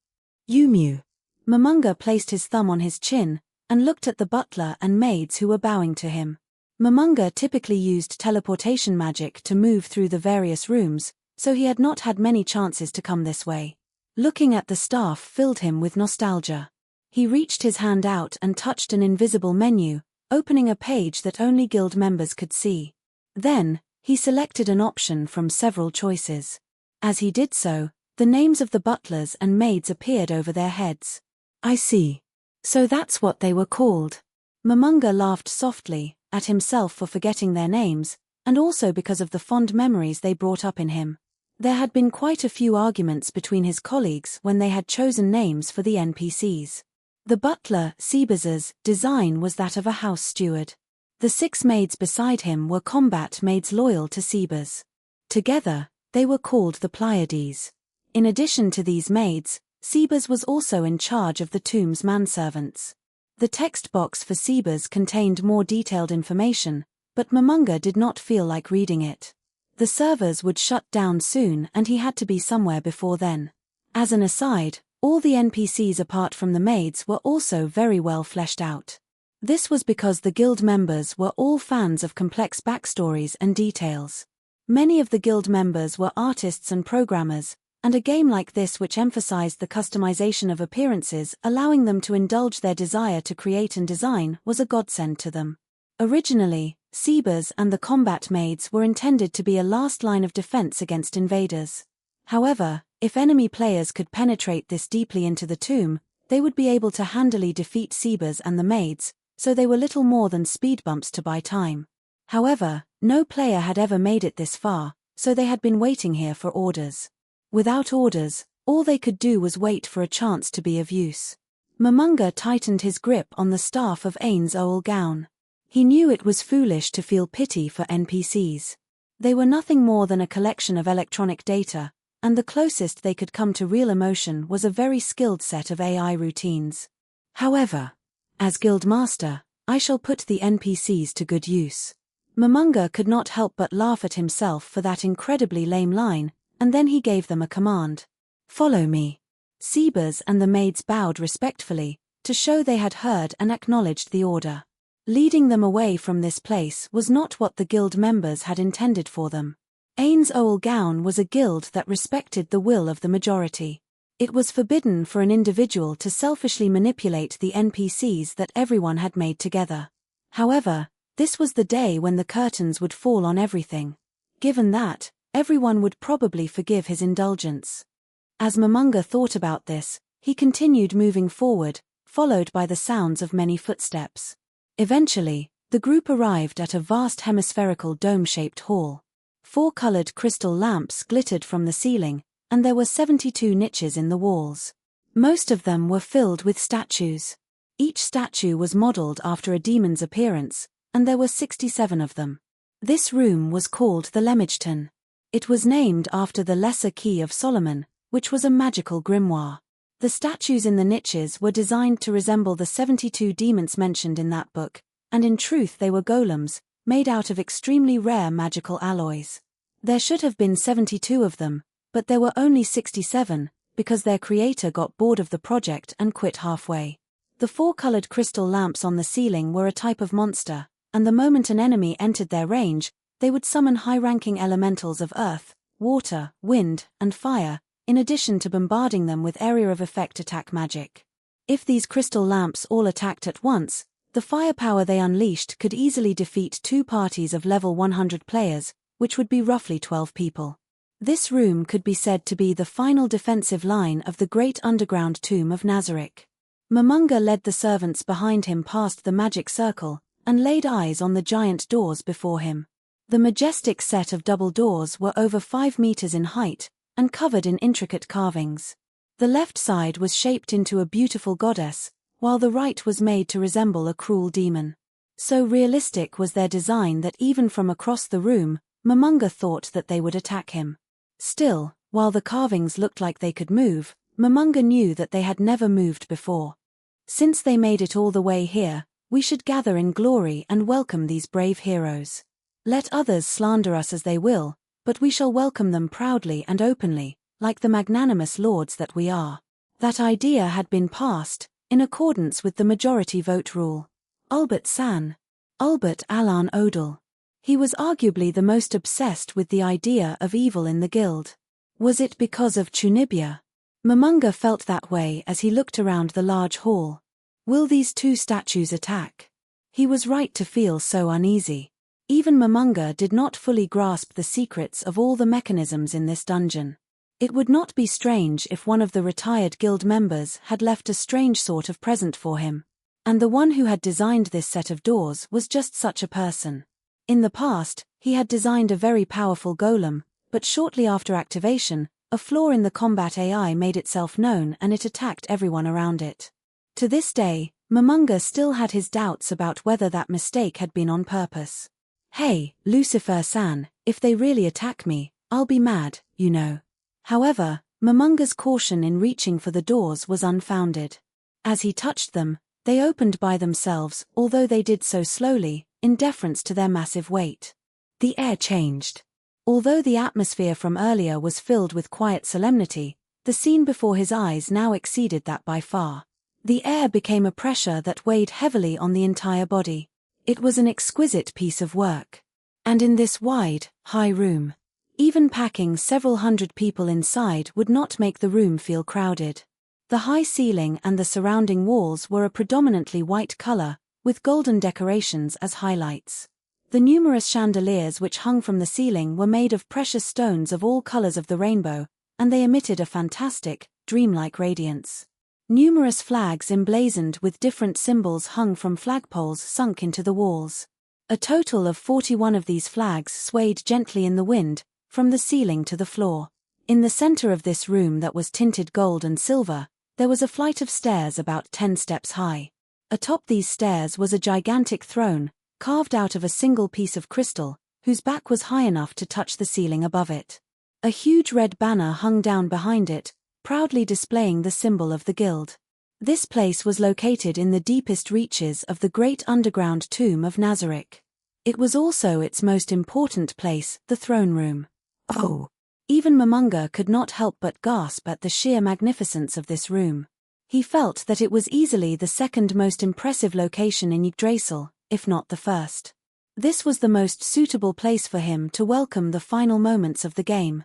Yumu. Momonga placed his thumb on his chin, and looked at the butler and maids who were bowing to him. Momonga typically used teleportation magic to move through the various rooms, so he had not had many chances to come this way. Looking at the staff filled him with nostalgia. He reached his hand out and touched an invisible menu, opening a page that only guild members could see. Then, he selected an option from several choices. As he did so, the names of the butlers and maids appeared over their heads. I see. So that's what they were called. Momonga laughed softly, at himself for forgetting their names, and also because of the fond memories they brought up in him. There had been quite a few arguments between his colleagues when they had chosen names for the NPCs. The butler, Sebas's, design was that of a house steward. The 6 maids beside him were combat maids loyal to Sebas. Together, they were called the Pleiades. In addition to these maids, Sebas was also in charge of the tomb's manservants. The text box for Sebas contained more detailed information, but Momonga did not feel like reading it. The servers would shut down soon and he had to be somewhere before then. As an aside, all the NPCs apart from the maids were also very well fleshed out. This was because the guild members were all fans of complex backstories and details. Many of the guild members were artists and programmers, and a game like this which emphasized the customization of appearances, allowing them to indulge their desire to create and design, was a godsend to them. Originally, Sebas and the combat maids were intended to be a last line of defense against invaders. However, if enemy players could penetrate this deeply into the tomb, they would be able to handily defeat Sebas and the maids, so they were little more than speed bumps to buy time. However, no player had ever made it this far, so they had been waiting here for orders. Without orders, all they could do was wait for a chance to be of use. Momonga tightened his grip on the staff of Ainz Ooal Gown. He knew it was foolish to feel pity for NPCs. They were nothing more than a collection of electronic data, and the closest they could come to real emotion was a very skilled set of AI routines. However, as Guildmaster, I shall put the NPCs to good use. Momonga could not help but laugh at himself for that incredibly lame line, and then he gave them a command. Follow me. Sebas and the maids bowed respectfully, to show they had heard and acknowledged the order. Leading them away from this place was not what the guild members had intended for them. Ainz Ooal Gown was a guild that respected the will of the majority. It was forbidden for an individual to selfishly manipulate the NPCs that everyone had made together. However, this was the day when the curtains would fall on everything. Given that, everyone would probably forgive his indulgence. As Momonga thought about this, he continued moving forward, followed by the sounds of many footsteps. Eventually, the group arrived at a vast hemispherical dome-shaped hall. 4 colored crystal lamps glittered from the ceiling, and there were 72 niches in the walls. Most of them were filled with statues. Each statue was modeled after a demon's appearance, and there were 67 of them. This room was called the Lemigton. It was named after the Lesser Key of Solomon, which was a magical grimoire. The statues in the niches were designed to resemble the 72 demons mentioned in that book, and in truth they were golems, made out of extremely rare magical alloys. There should have been 72 of them, but there were only 67, because their creator got bored of the project and quit halfway. The 4 colored crystal lamps on the ceiling were a type of monster, and the moment an enemy entered their range, they would summon high-ranking elementals of earth, water, wind, and fire, in addition to bombarding them with area of effect attack magic. If these crystal lamps all attacked at once, the firepower they unleashed could easily defeat 2 parties of level 100 players, which would be roughly 12 people. This room could be said to be the final defensive line of the Great Underground Tomb of Nazarick. Momonga led the servants behind him past the magic circle, and laid eyes on the giant doors before him. The majestic set of double doors were over 5 meters in height, and covered in intricate carvings. The left side was shaped into a beautiful goddess, while the right was made to resemble a cruel demon. So realistic was their design that even from across the room, Momonga thought that they would attack him. Still, while the carvings looked like they could move, Momonga knew that they had never moved before. Since they made it all the way here, we should gather in glory and welcome these brave heroes. Let others slander us as they will, but we shall welcome them proudly and openly, like the magnanimous lords that we are. That idea had been passed, in accordance with the majority vote rule. Albert San. Albert Alan Odell. He was arguably the most obsessed with the idea of evil in the guild. Was it because of Chunibya? Momonga felt that way as he looked around the large hall. Will these 2 statues attack? He was right to feel so uneasy. Even Momonga did not fully grasp the secrets of all the mechanisms in this dungeon. It would not be strange if one of the retired guild members had left a strange sort of present for him. And the one who had designed this set of doors was just such a person. In the past, he had designed a very powerful golem, But shortly after activation, a flaw in the combat AI made itself known and it attacked everyone around it. To this day, Momonga still had his doubts about whether that mistake had been on purpose. "Hey, Lucifer-san, if they really attack me, I'll be mad, you know." However, Momonga's caution in reaching for the doors was unfounded. As he touched them, they opened by themselves, although they did so slowly, in deference to their massive weight. The air changed. Although the atmosphere from earlier was filled with quiet solemnity, the scene before his eyes now exceeded that by far. The air became a pressure that weighed heavily on the entire body. It was an exquisite piece of work. And in this wide, high room, even packing several hundred people inside would not make the room feel crowded. The high ceiling and the surrounding walls were a predominantly white color, with golden decorations as highlights. The numerous chandeliers which hung from the ceiling were made of precious stones of all colors of the rainbow, and they emitted a fantastic, dreamlike radiance. Numerous flags emblazoned with different symbols hung from flagpoles sunk into the walls. A total of 41 of these flags swayed gently in the wind, from the ceiling to the floor. In the center of this room that was tinted gold and silver, there was a flight of stairs about 10 steps high. Atop these stairs was a gigantic throne, carved out of a single piece of crystal, whose back was high enough to touch the ceiling above it. A huge red banner hung down behind it, proudly displaying the symbol of the guild. This place was located in the deepest reaches of the Great Underground Tomb of Nazarick. It was also its most important place, the throne room. Oh! Even Momonga could not help but gasp at the sheer magnificence of this room. He felt that it was easily the second most impressive location in Yggdrasil, if not the first. This was the most suitable place for him to welcome the final moments of the game.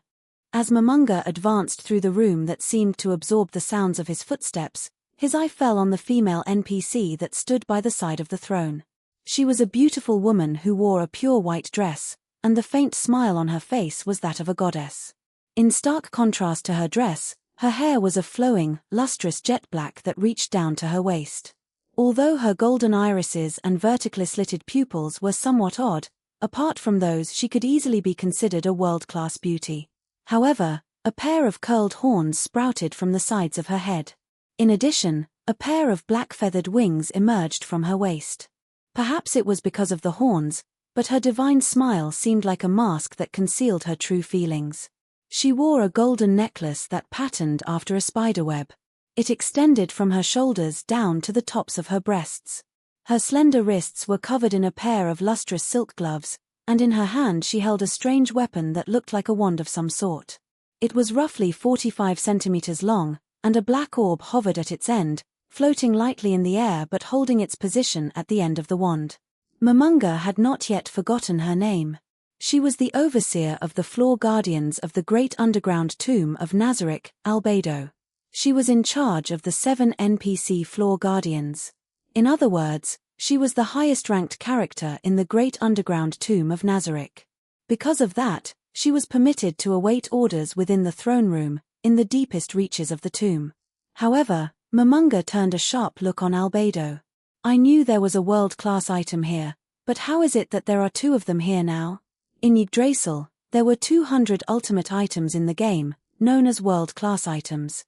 As Momonga advanced through the room that seemed to absorb the sounds of his footsteps, his eye fell on the female NPC that stood by the side of the throne. She was a beautiful woman who wore a pure white dress, and the faint smile on her face was that of a goddess. In stark contrast to her dress, her hair was a flowing, lustrous jet black that reached down to her waist. Although her golden irises and vertically slitted pupils were somewhat odd, apart from those she could easily be considered a world-class beauty. However, a pair of curled horns sprouted from the sides of her head. In addition, a pair of black feathered wings emerged from her waist. Perhaps it was because of the horns, but her divine smile seemed like a mask that concealed her true feelings. She wore a golden necklace that patterned after a spiderweb. It extended from her shoulders down to the tops of her breasts. Her slender wrists were covered in a pair of lustrous silk gloves, and in her hand she held a strange weapon that looked like a wand of some sort. It was roughly 45 centimeters long, and a black orb hovered at its end, floating lightly in the air but holding its position at the end of the wand. Momonga had not yet forgotten her name. She was the overseer of the floor guardians of the Great Underground Tomb of Nazarick, Albedo. She was in charge of the 7 NPC floor guardians. In other words, she was the highest-ranked character in the Great Underground Tomb of Nazarick. Because of that, she was permitted to await orders within the throne room, in the deepest reaches of the tomb. However, Momonga turned a sharp look on Albedo. "I knew there was a world-class item here, but how is it that there are 2 of them here now?" In Yggdrasil, there were 200 ultimate items in the game, known as world-class items.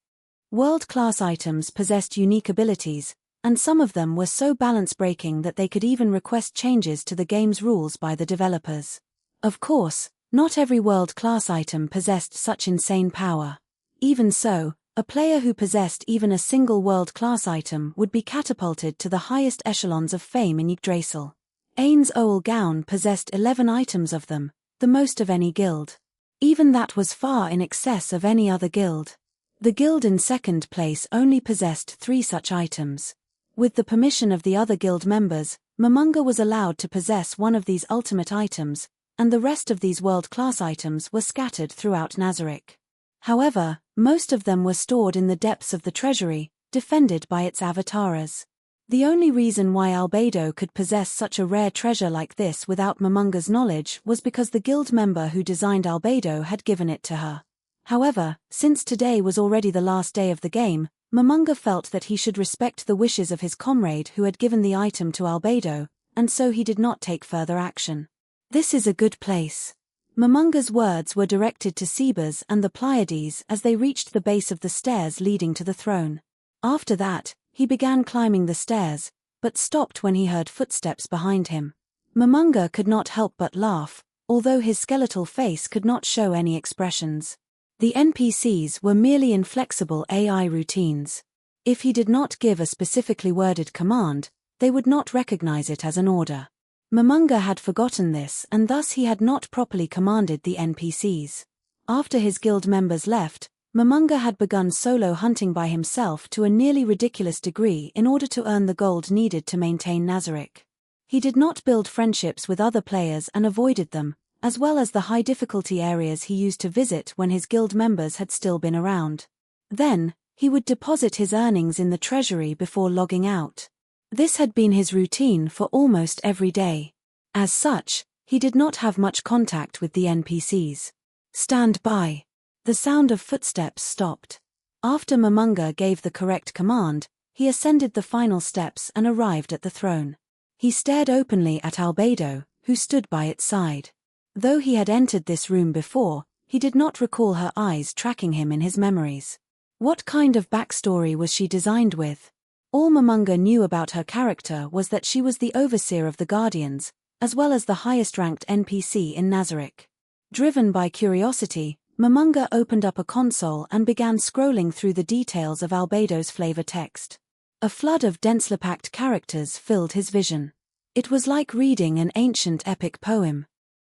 World-class items possessed unique abilities, and some of them were so balance-breaking that they could even request changes to the game's rules by the developers. Of course, not every world-class item possessed such insane power. Even so, a player who possessed even a single world-class item would be catapulted to the highest echelons of fame in Yggdrasil. Ainz Ooal Gown possessed 11 items of them, the most of any guild. Even that was far in excess of any other guild. The guild in second place only possessed 3 such items. With the permission of the other guild members, Momonga was allowed to possess one of these ultimate items, and the rest of these world-class items were scattered throughout Nazarick. However, most of them were stored in the depths of the treasury, defended by its avatars. The only reason why Albedo could possess such a rare treasure like this without Momonga's knowledge was because the guild member who designed Albedo had given it to her. However, since today was already the last day of the game, Momonga felt that he should respect the wishes of his comrade who had given the item to Albedo, and so he did not take further action. "This is a good place." Momonga's words were directed to Cebes and the Pleiades as they reached the base of the stairs leading to the throne. After that, he began climbing the stairs, but stopped when he heard footsteps behind him. Momonga could not help but laugh, although his skeletal face could not show any expressions. The NPCs were merely inflexible AI routines. If he did not give a specifically worded command, they would not recognize it as an order. Momonga had forgotten this, and thus he had not properly commanded the NPCs. After his guild members left, Momonga had begun solo hunting by himself to a nearly ridiculous degree in order to earn the gold needed to maintain Nazarick. He did not build friendships with other players and avoided them, as well as the high-difficulty areas he used to visit when his guild members had still been around. Then, he would deposit his earnings in the treasury before logging out. This had been his routine for almost every day. As such, he did not have much contact with the NPCs. "Stand by." The sound of footsteps stopped. After Momonga gave the correct command, he ascended the final steps and arrived at the throne. He stared openly at Albedo, who stood by its side. Though he had entered this room before, he did not recall her eyes tracking him in his memories. What kind of backstory was she designed with? All Momonga knew about her character was that she was the overseer of the Guardians, as well as the highest-ranked NPC in Nazarick. Driven by curiosity, Momonga opened up a console and began scrolling through the details of Albedo's flavor text. A flood of densely packed characters filled his vision. It was like reading an ancient epic poem.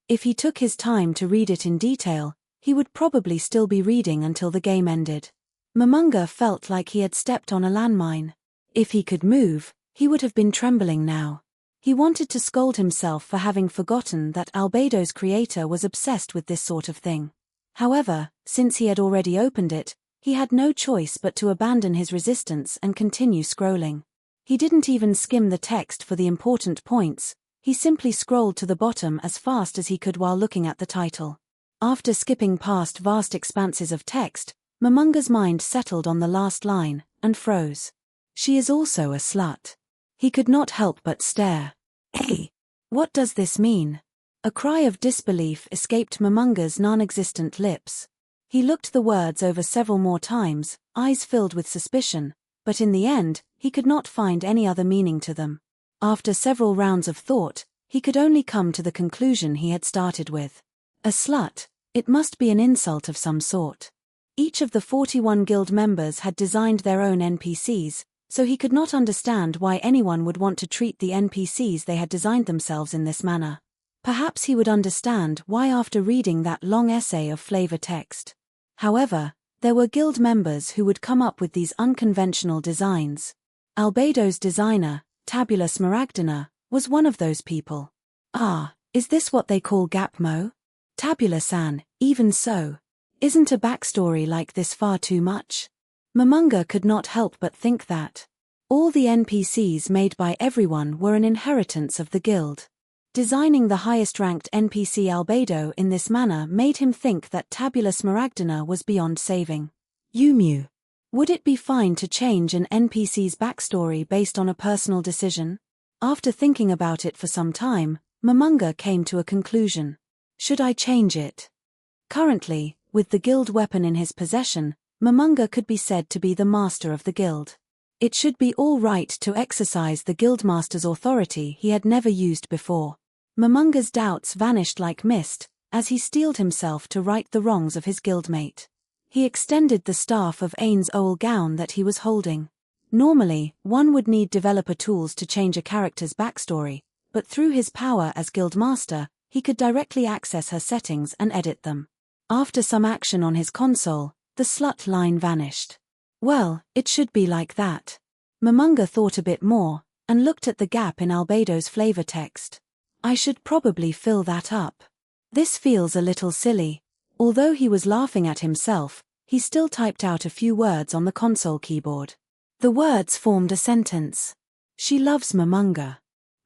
If he took his time to read it in detail, he would probably still be reading until the game ended. Momonga felt like he had stepped on a landmine. If he could move, he would have been trembling now. He wanted to scold himself for having forgotten that Albedo's creator was obsessed with this sort of thing. However, since he had already opened it, he had no choice but to abandon his resistance and continue scrolling. He didn't even skim the text for the important points, he simply scrolled to the bottom as fast as he could while looking at the title. After skipping past vast expanses of text, Momonga's mind settled on the last line, and froze. She is also a slut. He could not help but stare. Hey! What does this mean? A cry of disbelief escaped Momonga's non-existent lips. He looked the words over several more times, eyes filled with suspicion, but in the end, he could not find any other meaning to them. After several rounds of thought, he could only come to the conclusion he had started with. A slut, it must be an insult of some sort. Each of the 41 guild members had designed their own NPCs, so he could not understand why anyone would want to treat the NPCs they had designed themselves in this manner. Perhaps he would understand why after reading that long essay of flavor text. However, there were guild members who would come up with these unconventional designs. Albedo's designer, Tabula Smaragdina, was one of those people. Ah, is this what they call Gapmo? Tabula-san, even so. Isn't a backstory like this far too much? Momonga could not help but think that. All the NPCs made by everyone were an inheritance of the guild. Designing the highest-ranked NPC Albedo in this manner made him think that Tabula Smaragdina was beyond saving. Yumu. Would it be fine to change an NPC's backstory based on a personal decision? After thinking about it for some time, Momonga came to a conclusion. Should I change it? Currently, with the guild weapon in his possession, Momonga could be said to be the master of the guild. It should be all right to exercise the guildmaster's authority he had never used before. Momonga's doubts vanished like mist, as he steeled himself to right the wrongs of his guildmate. He extended the staff of Ainz Ooal Gown that he was holding. Normally, one would need developer tools to change a character's backstory, but through his power as guildmaster, he could directly access her settings and edit them. After some action on his console, the slut line vanished. Well, it should be like that. Momonga thought a bit more, and looked at the gap in Albedo's flavor text. I should probably fill that up. This feels a little silly. Although he was laughing at himself, he still typed out a few words on the console keyboard. The words formed a sentence. She loves Momonga.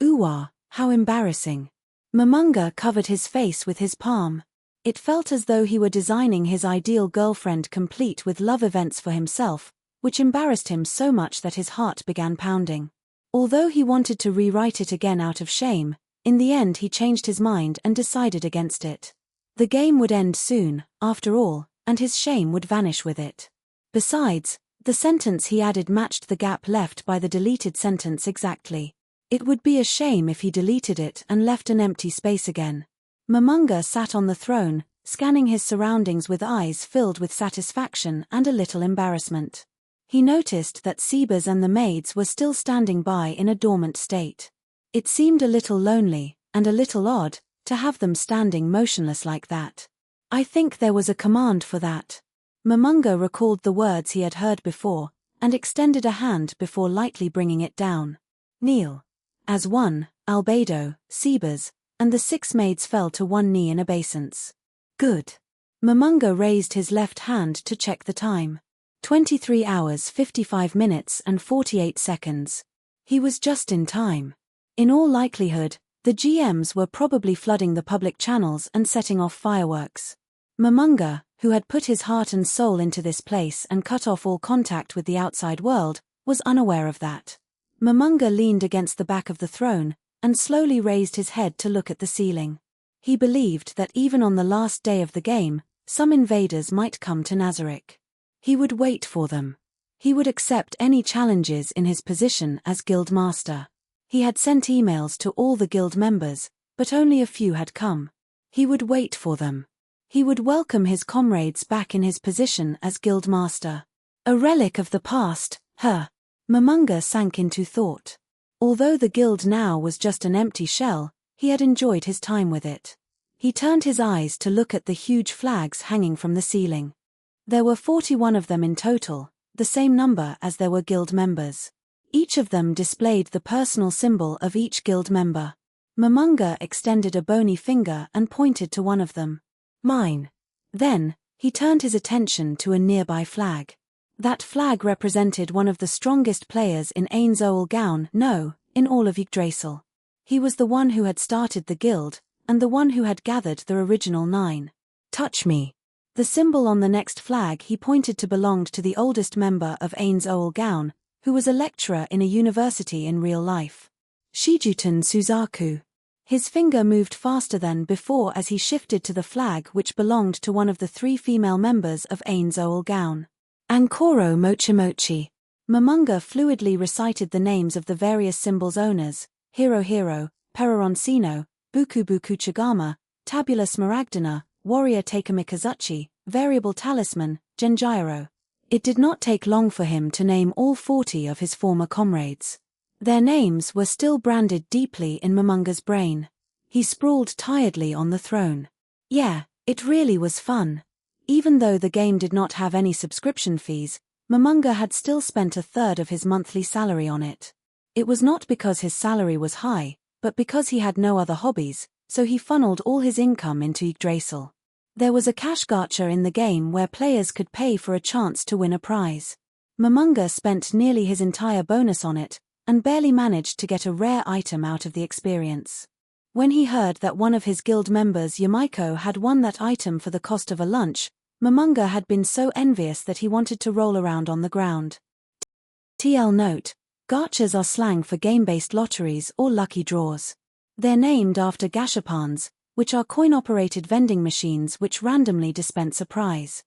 Ooh, how embarrassing. Momonga covered his face with his palm. It felt as though he were designing his ideal girlfriend complete with love events for himself, which embarrassed him so much that his heart began pounding. Although he wanted to rewrite it again out of shame, in the end he changed his mind and decided against it. The game would end soon, after all, and his shame would vanish with it. Besides, the sentence he added matched the gap left by the deleted sentence exactly. It would be a shame if he deleted it and left an empty space again. Momonga sat on the throne, scanning his surroundings with eyes filled with satisfaction and a little embarrassment. He noticed that Sebas and the maids were still standing by in a dormant state. It seemed a little lonely, and a little odd, to have them standing motionless like that. I think there was a command for that. Momonga recalled the words he had heard before, and extended a hand before lightly bringing it down. Kneel. As one, Albedo, Sebas, and the 6 maids fell to one knee in obeisance. Good. Momonga raised his left hand to check the time. 23 hours 55 minutes and 48 seconds. He was just in time. In all likelihood, the GMs were probably flooding the public channels and setting off fireworks. Momonga, who had put his heart and soul into this place and cut off all contact with the outside world, was unaware of that. Momonga leaned against the back of the throne, and slowly raised his head to look at the ceiling. He believed that even on the last day of the game, some invaders might come to Nazarick. He would wait for them. He would accept any challenges in his position as guild master. He had sent emails to all the guild members, but only a few had come. He would wait for them. He would welcome his comrades back in his position as guild master. A relic of the past, Momonga sank into thought. Although the guild now was just an empty shell, he had enjoyed his time with it. He turned his eyes to look at the huge flags hanging from the ceiling. There were 41 of them in total, the same number as there were guild members. Each of them displayed the personal symbol of each guild member. Momonga extended a bony finger and pointed to one of them. Mine. Then, he turned his attention to a nearby flag. That flag represented one of the strongest players in Ainz Ooal Gown, in all of Yggdrasil. He was the one who had started the guild, and the one who had gathered the original 9. Touch me. The symbol on the next flag he pointed to belonged to the oldest member of Ainz Ooal Gown, who was a lecturer in a university in real life. Shijuten Suzaku. His finger moved faster than before as he shifted to the flag which belonged to one of the 3 female members of Ainz Ooal Gown. Ankoro Mochimochi. Momonga fluidly recited the names of the various symbols' owners: Hiro Hiro, Peroroncino, Buku Buku Chagama, Tabula Smaragdina, Warrior Takamikazuchi, Variable Talisman, Genjiro. It did not take long for him to name all 40 of his former comrades. Their names were still branded deeply in Momonga's brain. He sprawled tiredly on the throne. Yeah, it really was fun. Even though the game did not have any subscription fees, Momonga had still spent a third of his monthly salary on it. It was not because his salary was high, but because he had no other hobbies, so he funneled all his income into Yggdrasil. There was a cash gacha in the game where players could pay for a chance to win a prize. Momonga spent nearly his entire bonus on it, and barely managed to get a rare item out of the experience. When he heard that one of his guild members, Yamaiko, had won that item for the cost of a lunch, Momonga had been so envious that he wanted to roll around on the ground. TL note: gachas are slang for game-based lotteries or lucky draws. They're named after gashapons, which are coin-operated vending machines which randomly dispense a prize.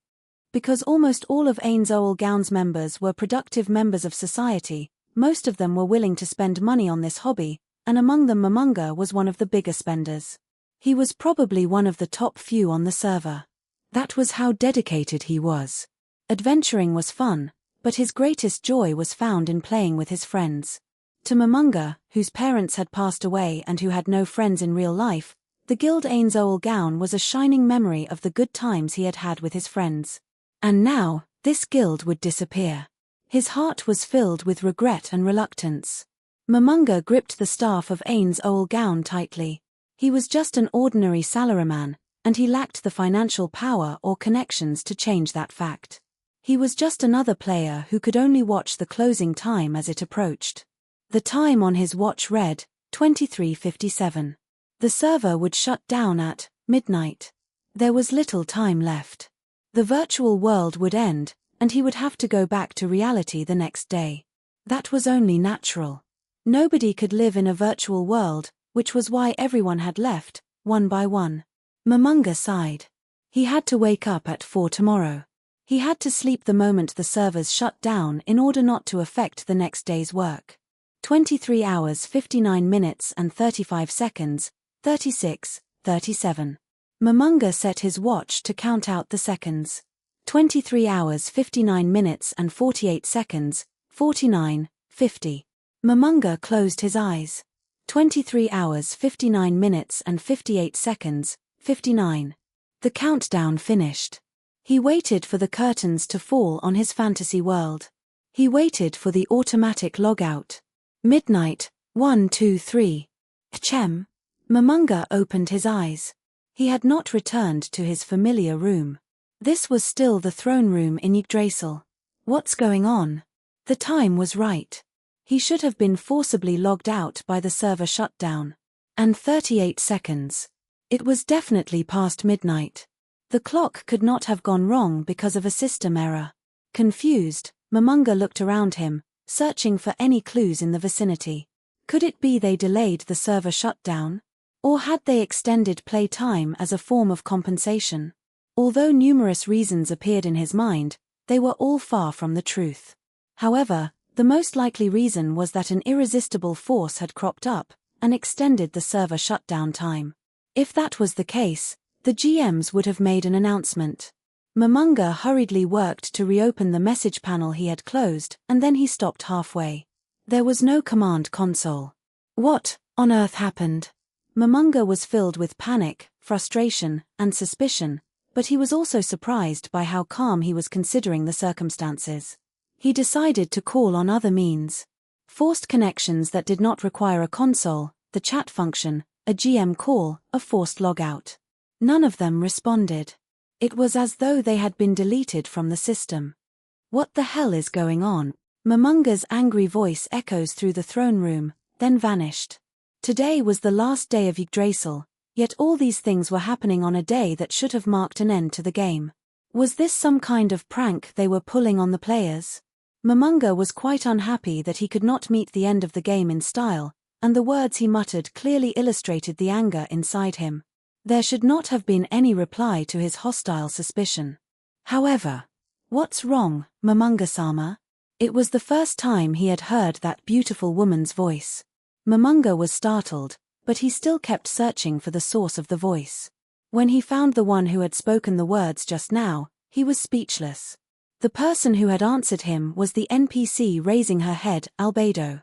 Because almost all of Ainz Ooal Gown's members were productive members of society, most of them were willing to spend money on this hobby, and among them Momonga was one of the bigger spenders. He was probably one of the top few on the server. That was how dedicated he was. Adventuring was fun, but his greatest joy was found in playing with his friends. To Momonga, whose parents had passed away and who had no friends in real life, the guild Ainz Ooal Gown was a shining memory of the good times he had had with his friends. And now, this guild would disappear. His heart was filled with regret and reluctance. Momonga gripped the staff of Ainz Ooal Gown tightly. He was just an ordinary salaryman, and he lacked the financial power or connections to change that fact. He was just another player who could only watch the closing time as it approached. The time on his watch read 23:57. The server would shut down at midnight. There was little time left. The virtual world would end, and he would have to go back to reality the next day. That was only natural. Nobody could live in a virtual world, which was why everyone had left, one by one. Momonga sighed. He had to wake up at 4 tomorrow. He had to sleep the moment the servers shut down in order not to affect the next day's work. 23 hours 59 minutes and 35 seconds, 36, 37. Momonga set his watch to count out the seconds. 23 hours 59 minutes and 48 seconds, 49, 50. Momonga closed his eyes. 23 hours 59 minutes and 58 seconds, 59. The countdown finished. He waited for the curtains to fall on his fantasy world. He waited for the automatic logout. Midnight, 1, 2, 3. Chem. Momonga opened his eyes. He had not returned to his familiar room. This was still the throne room in Yggdrasil. What's going on? The time was right. He should have been forcibly logged out by the server shutdown. And 38 seconds. It was definitely past midnight. The clock could not have gone wrong because of a system error. Confused, Momonga looked around him, searching for any clues in the vicinity. Could it be they delayed the server shutdown? Or had they extended play time as a form of compensation? Although numerous reasons appeared in his mind, they were all far from the truth. However, the most likely reason was that an irresistible force had cropped up and extended the server shutdown time. If that was the case, the GMs would have made an announcement. Momonga hurriedly worked to reopen the message panel he had closed, and then he stopped halfway. There was no command console. What on earth happened? Momonga was filled with panic, frustration, and suspicion, but he was also surprised by how calm he was considering the circumstances. He decided to call on other means. Forced connections that did not require a console, the chat function, a GM call, a forced logout. None of them responded. It was as though they had been deleted from the system. What the hell is going on? Momonga's angry voice echoes through the throne room, then vanished. Today was the last day of Yggdrasil, yet all these things were happening on a day that should have marked an end to the game. Was this some kind of prank they were pulling on the players? Momonga was quite unhappy that he could not meet the end of the game in style, and the words he muttered clearly illustrated the anger inside him. There should not have been any reply to his hostile suspicion. However, what's wrong, Momonga-sama? It was the first time he had heard that beautiful woman's voice. Momonga was startled, but he still kept searching for the source of the voice. When he found the one who had spoken the words just now, he was speechless. The person who had answered him was the NPC raising her head, Albedo.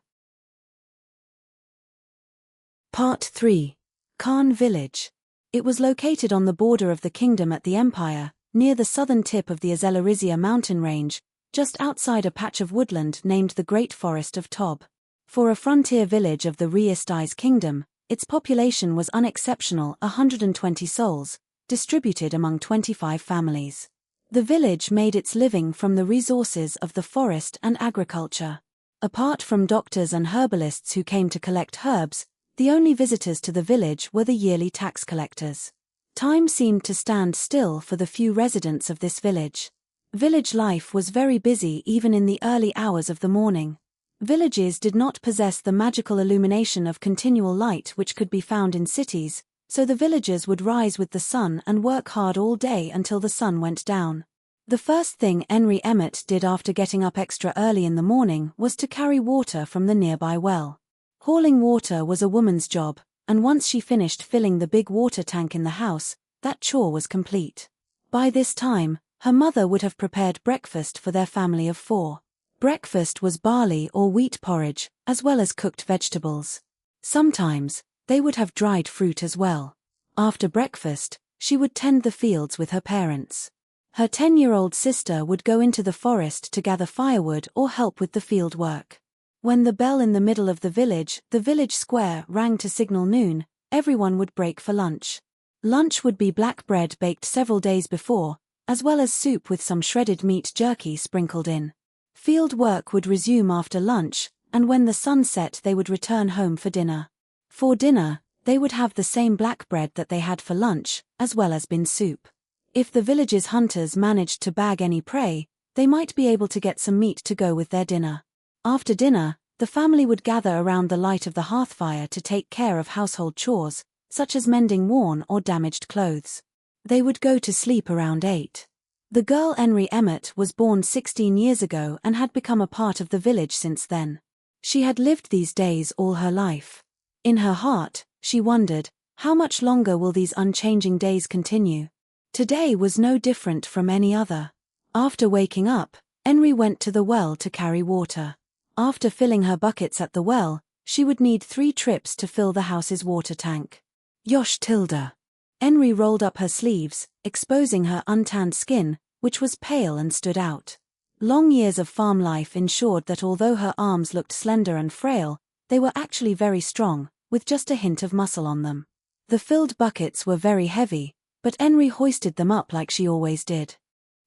Part 3. Khan Village. It was located on the border of the kingdom at the Empire, near the southern tip of the Azelarizia mountain range, just outside a patch of woodland named the Great Forest of Tob. For a frontier village of the Reisti's kingdom, its population was unexceptional, 120 souls, distributed among 25 families. The village made its living from the resources of the forest and agriculture. Apart from doctors and herbalists who came to collect herbs, the only visitors to the village were the yearly tax collectors. Time seemed to stand still for the few residents of this village. Village life was very busy even in the early hours of the morning. Villages did not possess the magical illumination of continual light which could be found in cities, so the villagers would rise with the sun and work hard all day until the sun went down. The first thing Henry Emmett did after getting up extra early in the morning was to carry water from the nearby well. Hauling water was a woman's job, and once she finished filling the big water tank in the house, that chore was complete. By this time, her mother would have prepared breakfast for their family of 4. Breakfast was barley or wheat porridge, as well as cooked vegetables. Sometimes, they would have dried fruit as well. After breakfast, she would tend the fields with her parents. Her 10-year-old sister would go into the forest to gather firewood or help with the field work. When the bell in the middle of the village square, rang to signal noon, everyone would break for lunch. Lunch would be black bread baked several days before, as well as soup with some shredded meat jerky sprinkled in. Field work would resume after lunch, and when the sun set they would return home for dinner. For dinner, they would have the same black bread that they had for lunch, as well as bean soup. If the village's hunters managed to bag any prey, they might be able to get some meat to go with their dinner. After dinner, the family would gather around the light of the hearthfire to take care of household chores, such as mending worn or damaged clothes. They would go to sleep around 8. The girl Henry Emmett was born 16 years ago and had become a part of the village since then. She had lived these days all her life. In her heart, she wondered, how much longer will these unchanging days continue? Today was no different from any other. After waking up, Henry went to the well to carry water. After filling her buckets at the well, she would need 3 trips to fill the house's water tank. Yosh Tilda. Henry rolled up her sleeves, exposing her untanned skin, which was pale and stood out. Long years of farm life ensured that although her arms looked slender and frail, they were actually very strong, with just a hint of muscle on them. The filled buckets were very heavy, but Henry hoisted them up like she always did.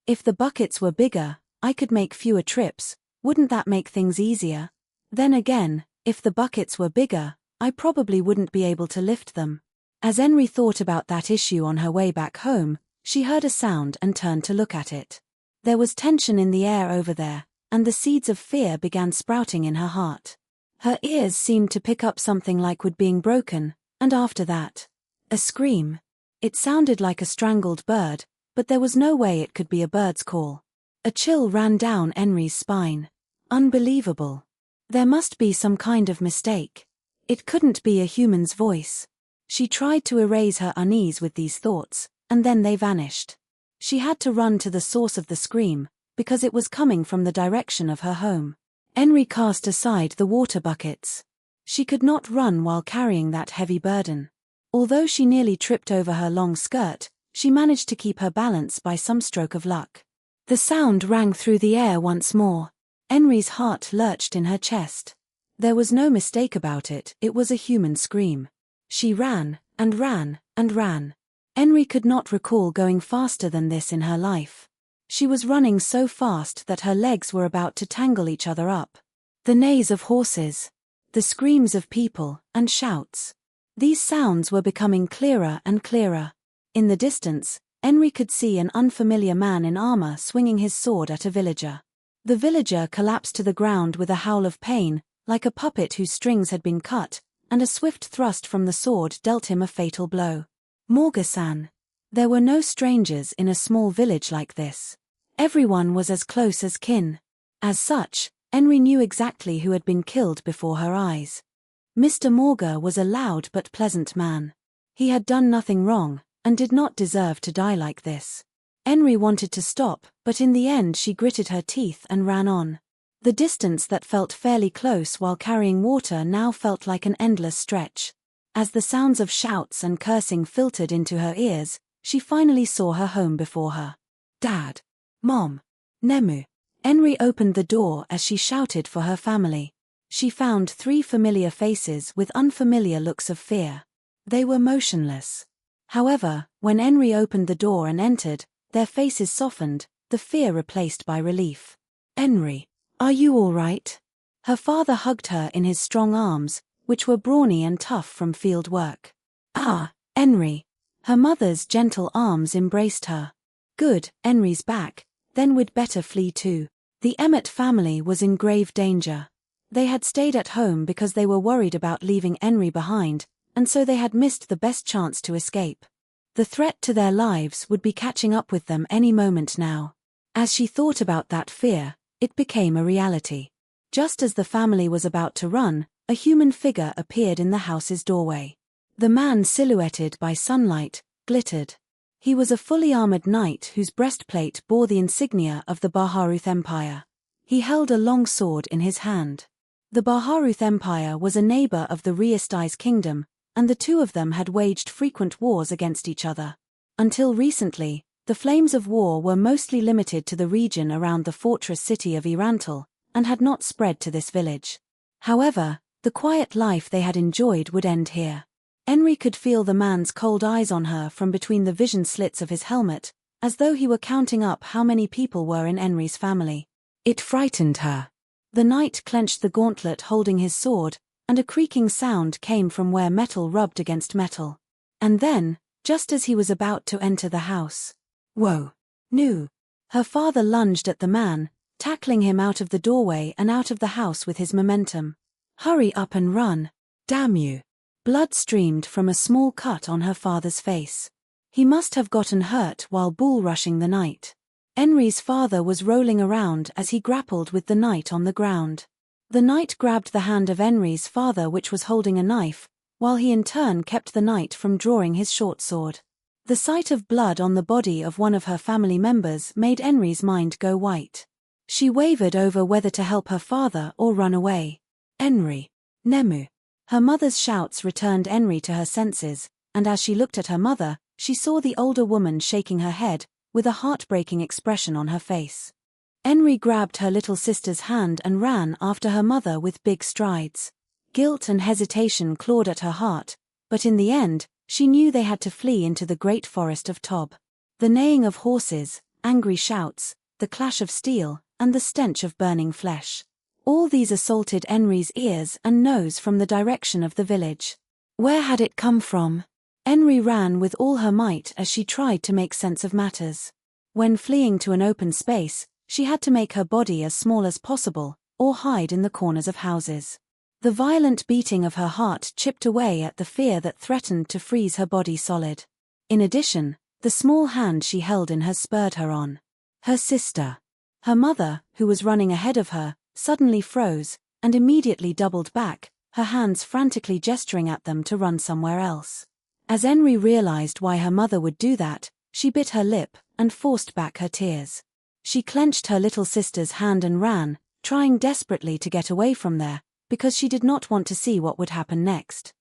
If the buckets were bigger, I could make fewer trips. Wouldn't that make things easier? Then again, if the buckets were bigger, I probably wouldn't be able to lift them. As Henry thought about that issue on her way back home, she heard a sound and turned to look at it. There was tension in the air over there, and the seeds of fear began sprouting in her heart. Her ears seemed to pick up something like wood being broken, and after that, a scream. It sounded like a strangled bird, but there was no way it could be a bird's call. A chill ran down Henry's spine. Unbelievable. There must be some kind of mistake. It couldn't be a human's voice. She tried to erase her unease with these thoughts, and then they vanished. She had to run to the source of the scream, because it was coming from the direction of her home. Henry cast aside the water buckets. She could not run while carrying that heavy burden. Although she nearly tripped over her long skirt, she managed to keep her balance by some stroke of luck. The sound rang through the air once more. Henry's heart lurched in her chest. There was no mistake about it, it was a human scream. She ran, and ran, and ran. Henry could not recall going faster than this in her life. She was running so fast that her legs were about to tangle each other up. The neighs of horses, the screams of people, and shouts. These sounds were becoming clearer and clearer. In the distance, Henry could see an unfamiliar man in armor swinging his sword at a villager. The villager collapsed to the ground with a howl of pain, like a puppet whose strings had been cut, and a swift thrust from the sword dealt him a fatal blow. Morga-san. There were no strangers in a small village like this. Everyone was as close as kin. As such, Henry knew exactly who had been killed before her eyes. Mr. Morga was a loud but pleasant man. He had done nothing wrong, and did not deserve to die like this. Henry wanted to stop, but in the end she gritted her teeth and ran on. The distance that felt fairly close while carrying water now felt like an endless stretch. As the sounds of shouts and cursing filtered into her ears, she finally saw her home before her. Dad. Mom. Nemu. Henry opened the door as she shouted for her family. She found 3 familiar faces with unfamiliar looks of fear. They were motionless. However, when Henry opened the door and entered, their faces softened, the fear replaced by relief. Henry, are you all right? Her father hugged her in his strong arms, which were brawny and tough from field work. Ah, Henry. Her mother's gentle arms embraced her. Good, Henry's back, then we'd better flee too. The Emmett family was in grave danger. They had stayed at home because they were worried about leaving Henry behind, and so they had missed the best chance to escape. The threat to their lives would be catching up with them any moment now. As she thought about that fear, it became a reality. Just as the family was about to run, a human figure appeared in the house's doorway. The man, silhouetted by sunlight, glittered. He was a fully armored knight whose breastplate bore the insignia of the Baharuth Empire. He held a long sword in his hand. The Baharuth Empire was a neighbor of the Riesti's kingdom, and the two of them had waged frequent wars against each other. Until recently, the flames of war were mostly limited to the region around the fortress city of Irantal, and had not spread to this village. However, the quiet life they had enjoyed would end here. Henry could feel the man's cold eyes on her from between the vision slits of his helmet, as though he were counting up how many people were in Henry's family. It frightened her. The knight clenched the gauntlet holding his sword, and a creaking sound came from where metal rubbed against metal. And then, just as he was about to enter the house. Whoa! Nu! Her father lunged at the man, tackling him out of the doorway and out of the house with his momentum. Hurry up and run! Damn you! Blood streamed from a small cut on her father's face. He must have gotten hurt while bull-rushing the knight. Henry's father was rolling around as he grappled with the knight on the ground. The knight grabbed the hand of Henry's father, which was holding a knife, while he in turn kept the knight from drawing his short sword. The sight of blood on the body of one of her family members made Henry's mind go white. She wavered over whether to help her father or run away. Henry. Nemu. Her mother's shouts returned Henry to her senses, and as she looked at her mother, she saw the older woman shaking her head, with a heartbreaking expression on her face. Henry grabbed her little sister's hand and ran after her mother with big strides. Guilt and hesitation clawed at her heart, but in the end, she knew they had to flee into the great forest of Tob. The neighing of horses, angry shouts, the clash of steel, and the stench of burning flesh. All these assaulted Henry's ears and nose from the direction of the village. Where had it come from? Henry ran with all her might as she tried to make sense of matters. When fleeing to an open space, she had to make her body as small as possible, or hide in the corners of houses. The violent beating of her heart chipped away at the fear that threatened to freeze her body solid. In addition, the small hand she held in her spurred her on. Her sister. Her mother, who was running ahead of her, suddenly froze, and immediately doubled back, her hands frantically gesturing at them to run somewhere else. As Henry realized why her mother would do that, she bit her lip and forced back her tears. She clenched her little sister's hand and ran, trying desperately to get away from there, because she did not want to see what would happen next.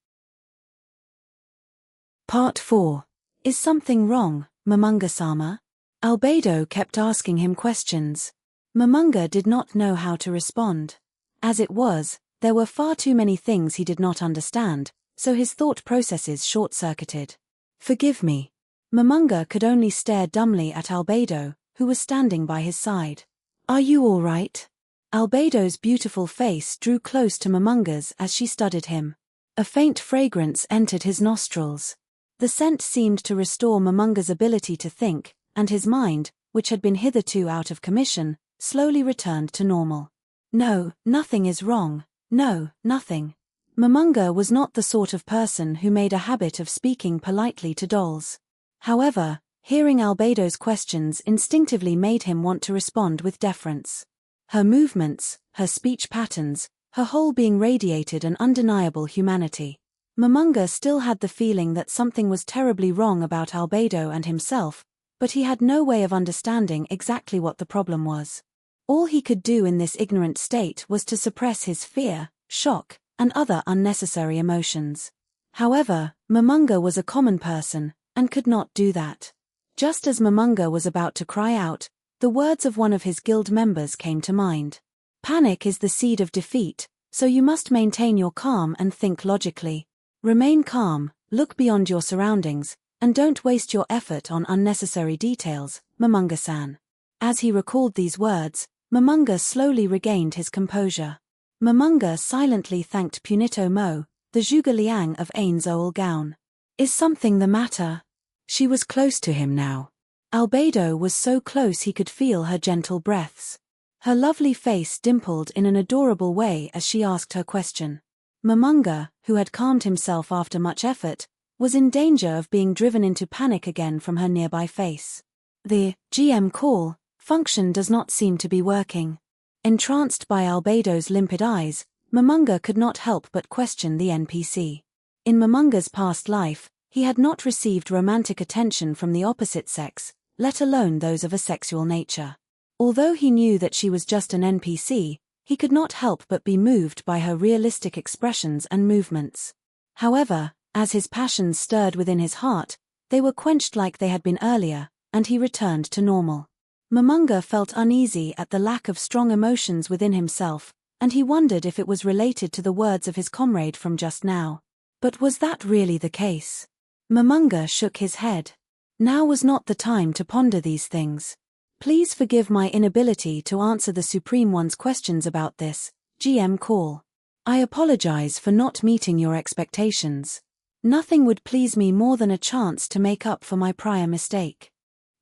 Part 4. Is something wrong, Momonga-sama? Albedo kept asking him questions. Momonga did not know how to respond. As it was, there were far too many things he did not understand, so his thought processes short-circuited. Forgive me. Momonga could only stare dumbly at Albedo, who was standing by his side. Are you all right? Albedo's beautiful face drew close to Momonga's as she studied him. A faint fragrance entered his nostrils. The scent seemed to restore Momonga's ability to think, and his mind, which had been hitherto out of commission, slowly returned to normal. No, nothing is wrong. No, nothing. Momonga was not the sort of person who made a habit of speaking politely to dolls. However, hearing Albedo's questions instinctively made him want to respond with deference. Her movements, her speech patterns, her whole being radiated an undeniable humanity. Momonga still had the feeling that something was terribly wrong about Albedo and himself, but he had no way of understanding exactly what the problem was. All he could do in this ignorant state was to suppress his fear, shock, and other unnecessary emotions. However, Momonga was a common person, and could not do that. Just as Momonga was about to cry out, the words of one of his guild members came to mind. Panic is the seed of defeat, so you must maintain your calm and think logically. Remain calm, look beyond your surroundings, and don't waste your effort on unnecessary details, Momonga-san. As he recalled these words, Momonga slowly regained his composure. Momonga silently thanked Punito Mo, the Zhuge Liang of Ainz Ooal Gown. Is something the matter? She was close to him now. Albedo was so close he could feel her gentle breaths. Her lovely face dimpled in an adorable way as she asked her question. Momonga, who had calmed himself after much effort, was in danger of being driven into panic again from her nearby face. The GM call function does not seem to be working. Entranced by Albedo's limpid eyes, Momonga could not help but question the NPC. In Momonga's past life, he had not received romantic attention from the opposite sex, let alone those of a sexual nature. Although he knew that she was just an NPC, he could not help but be moved by her realistic expressions and movements. However, as his passions stirred within his heart, they were quenched like they had been earlier, and he returned to normal. Momonga felt uneasy at the lack of strong emotions within himself, and he wondered if it was related to the words of his comrade from just now. But was that really the case? Momonga shook his head. Now was not the time to ponder these things. Please forgive my inability to answer the Supreme One's questions about this, GM call. I apologize for not meeting your expectations. Nothing would please me more than a chance to make up for my prior mistake.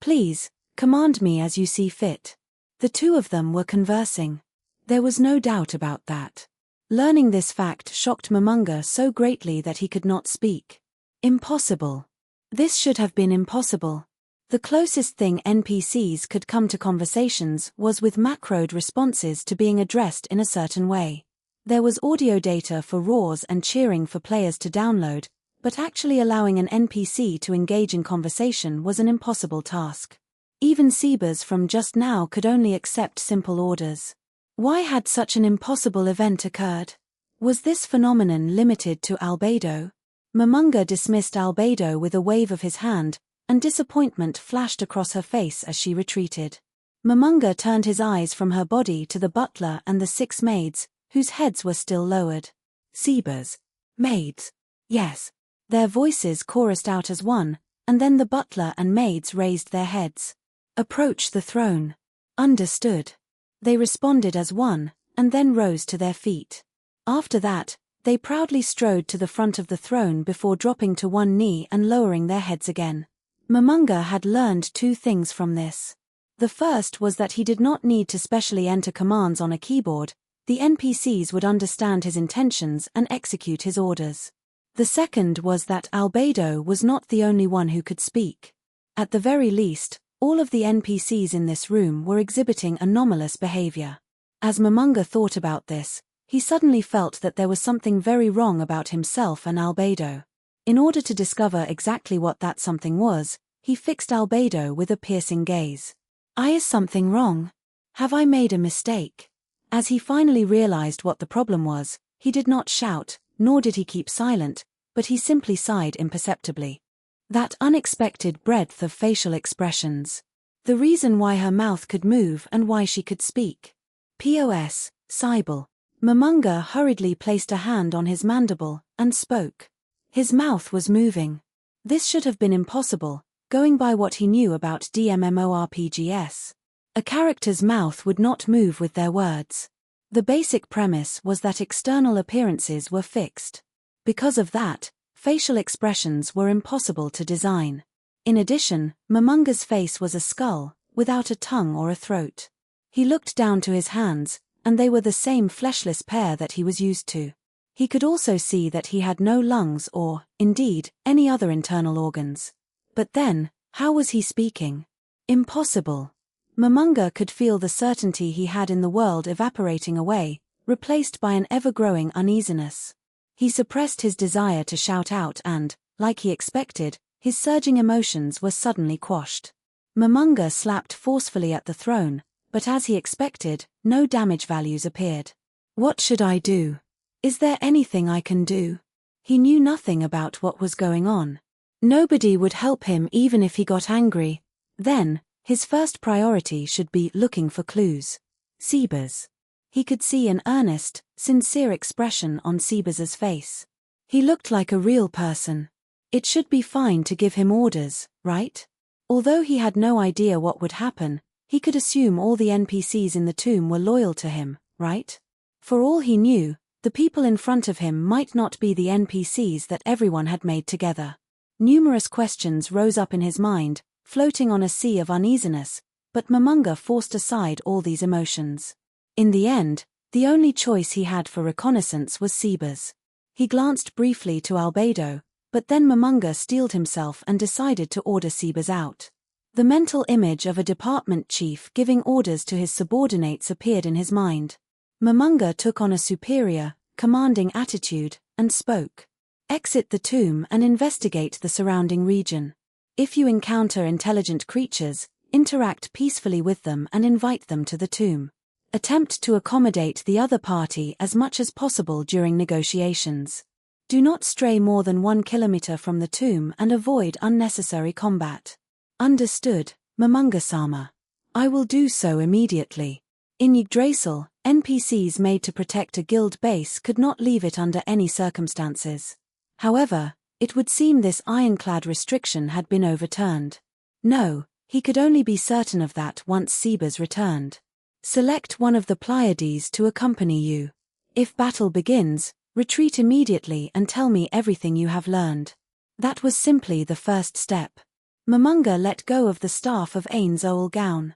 Please, command me as you see fit. The two of them were conversing. There was no doubt about that. Learning this fact shocked Momonga so greatly that he could not speak. Impossible. This should have been impossible. The closest thing NPCs could come to conversations was with macroed responses to being addressed in a certain way. There was audio data for roars and cheering for players to download, but actually allowing an NPC to engage in conversation was an impossible task. Even Sebas from just now could only accept simple orders. Why had such an impossible event occurred? Was this phenomenon limited to Albedo? Momonga dismissed Albedo with a wave of his hand, and disappointment flashed across her face as she retreated. Momonga turned his eyes from her body to the butler and the 6 maids, whose heads were still lowered. Sebas. Maids. Yes. Their voices chorused out as one, and then the butler and maids raised their heads. Approach the throne. Understood. They responded as one, and then rose to their feet. After that, they proudly strode to the front of the throne before dropping to one knee and lowering their heads again. Momonga had learned 2 things from this. The first was that he did not need to specially enter commands on a keyboard. The NPCs would understand his intentions and execute his orders. The second was that Albedo was not the only one who could speak. At the very least, all of the NPCs in this room were exhibiting anomalous behavior. As Momonga thought about this, he suddenly felt that there was something very wrong about himself and Albedo. In order to discover exactly what that something was, he fixed Albedo with a piercing gaze. Is something wrong? Have I made a mistake? As he finally realized what the problem was, he did not shout, nor did he keep silent, but he simply sighed imperceptibly. That unexpected breadth of facial expressions. The reason why her mouth could move and why she could speak. POS, Cybele. Momonga hurriedly placed a hand on his mandible, and spoke. His mouth was moving. This should have been impossible, going by what he knew about DMMO-RPGs. A character's mouth would not move with their words. The basic premise was that external appearances were fixed. Because of that, facial expressions were impossible to design. In addition, Momonga's face was a skull, without a tongue or a throat. He looked down to his hands, and they were the same fleshless pair that he was used to. He could also see that he had no lungs or, indeed, any other internal organs. But then, how was he speaking? Impossible. Momonga could feel the certainty he had in the world evaporating away, replaced by an ever-growing uneasiness. He suppressed his desire to shout out and, like he expected, his surging emotions were suddenly quashed. Momonga slapped forcefully at the throne, but as he expected, no damage values appeared. What should I do? Is there anything I can do? He knew nothing about what was going on. Nobody would help him even if he got angry. Then, his first priority should be looking for clues. Sebas. He could see an earnest, sincere expression on Sebas's face. He looked like a real person. It should be fine to give him orders, right? Although he had no idea what would happen, he could assume all the NPCs in the tomb were loyal to him, right? For all he knew, the people in front of him might not be the NPCs that everyone had made together. Numerous questions rose up in his mind, floating on a sea of uneasiness, but Momonga forced aside all these emotions. In the end, the only choice he had for reconnaissance was Sebas. He glanced briefly to Albedo, but then Momonga steeled himself and decided to order Sebas out. The mental image of a department chief giving orders to his subordinates appeared in his mind. Momonga took on a superior, commanding attitude, and spoke. Exit the tomb and investigate the surrounding region. If you encounter intelligent creatures, interact peacefully with them and invite them to the tomb. Attempt to accommodate the other party as much as possible during negotiations. Do not stray more than 1 kilometer from the tomb and avoid unnecessary combat. Understood, Momonga-sama. I will do so immediately. In Yggdrasil, NPCs made to protect a guild base could not leave it under any circumstances. However, it would seem this ironclad restriction had been overturned. No, he could only be certain of that once Sebas returned. Select one of the Pleiades to accompany you. If battle begins, retreat immediately and tell me everything you have learned. That was simply the first step. Momonga let go of the staff of Ainz Ooal Gown.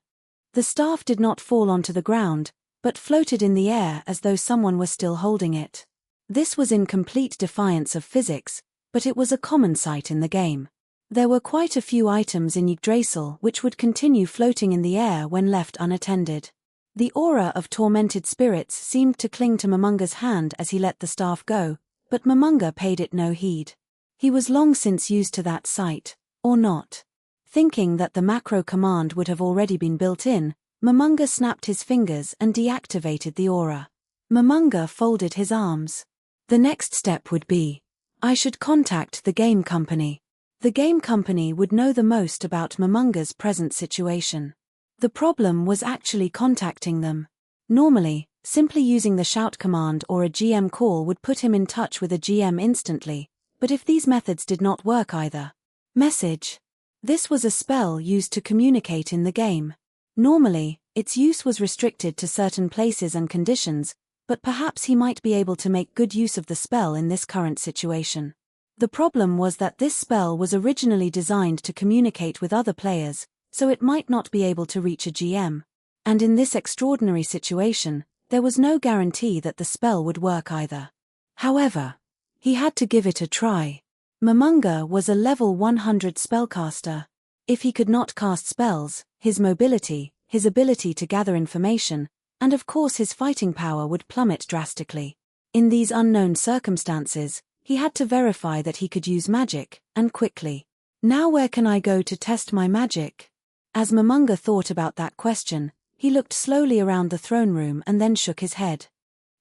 The staff did not fall onto the ground, but floated in the air as though someone were still holding it. This was in complete defiance of physics, but it was a common sight in the game. There were quite a few items in Yggdrasil which would continue floating in the air when left unattended. The aura of tormented spirits seemed to cling to Momonga's hand as he let the staff go, but Momonga paid it no heed. He was long since used to that sight, or not. Thinking that the macro command would have already been built in, Momonga snapped his fingers and deactivated the aura. Momonga folded his arms. The next step would be, I should contact the game company. The game company would know the most about Momonga's present situation. The problem was actually contacting them. Normally, simply using the shout command or a GM call would put him in touch with a GM instantly, but if these methods did not work either. Message. This was a spell used to communicate in the game. Normally, its use was restricted to certain places and conditions, but perhaps he might be able to make good use of the spell in this current situation. The problem was that this spell was originally designed to communicate with other players, so it might not be able to reach a GM. And in this extraordinary situation, there was no guarantee that the spell would work either. However, he had to give it a try. Momonga was a level 100 spellcaster. If he could not cast spells, his mobility, his ability to gather information, and of course his fighting power would plummet drastically. In these unknown circumstances, he had to verify that he could use magic, and quickly. Now where can I go to test my magic? As Momonga thought about that question, he looked slowly around the throne room and then shook his head.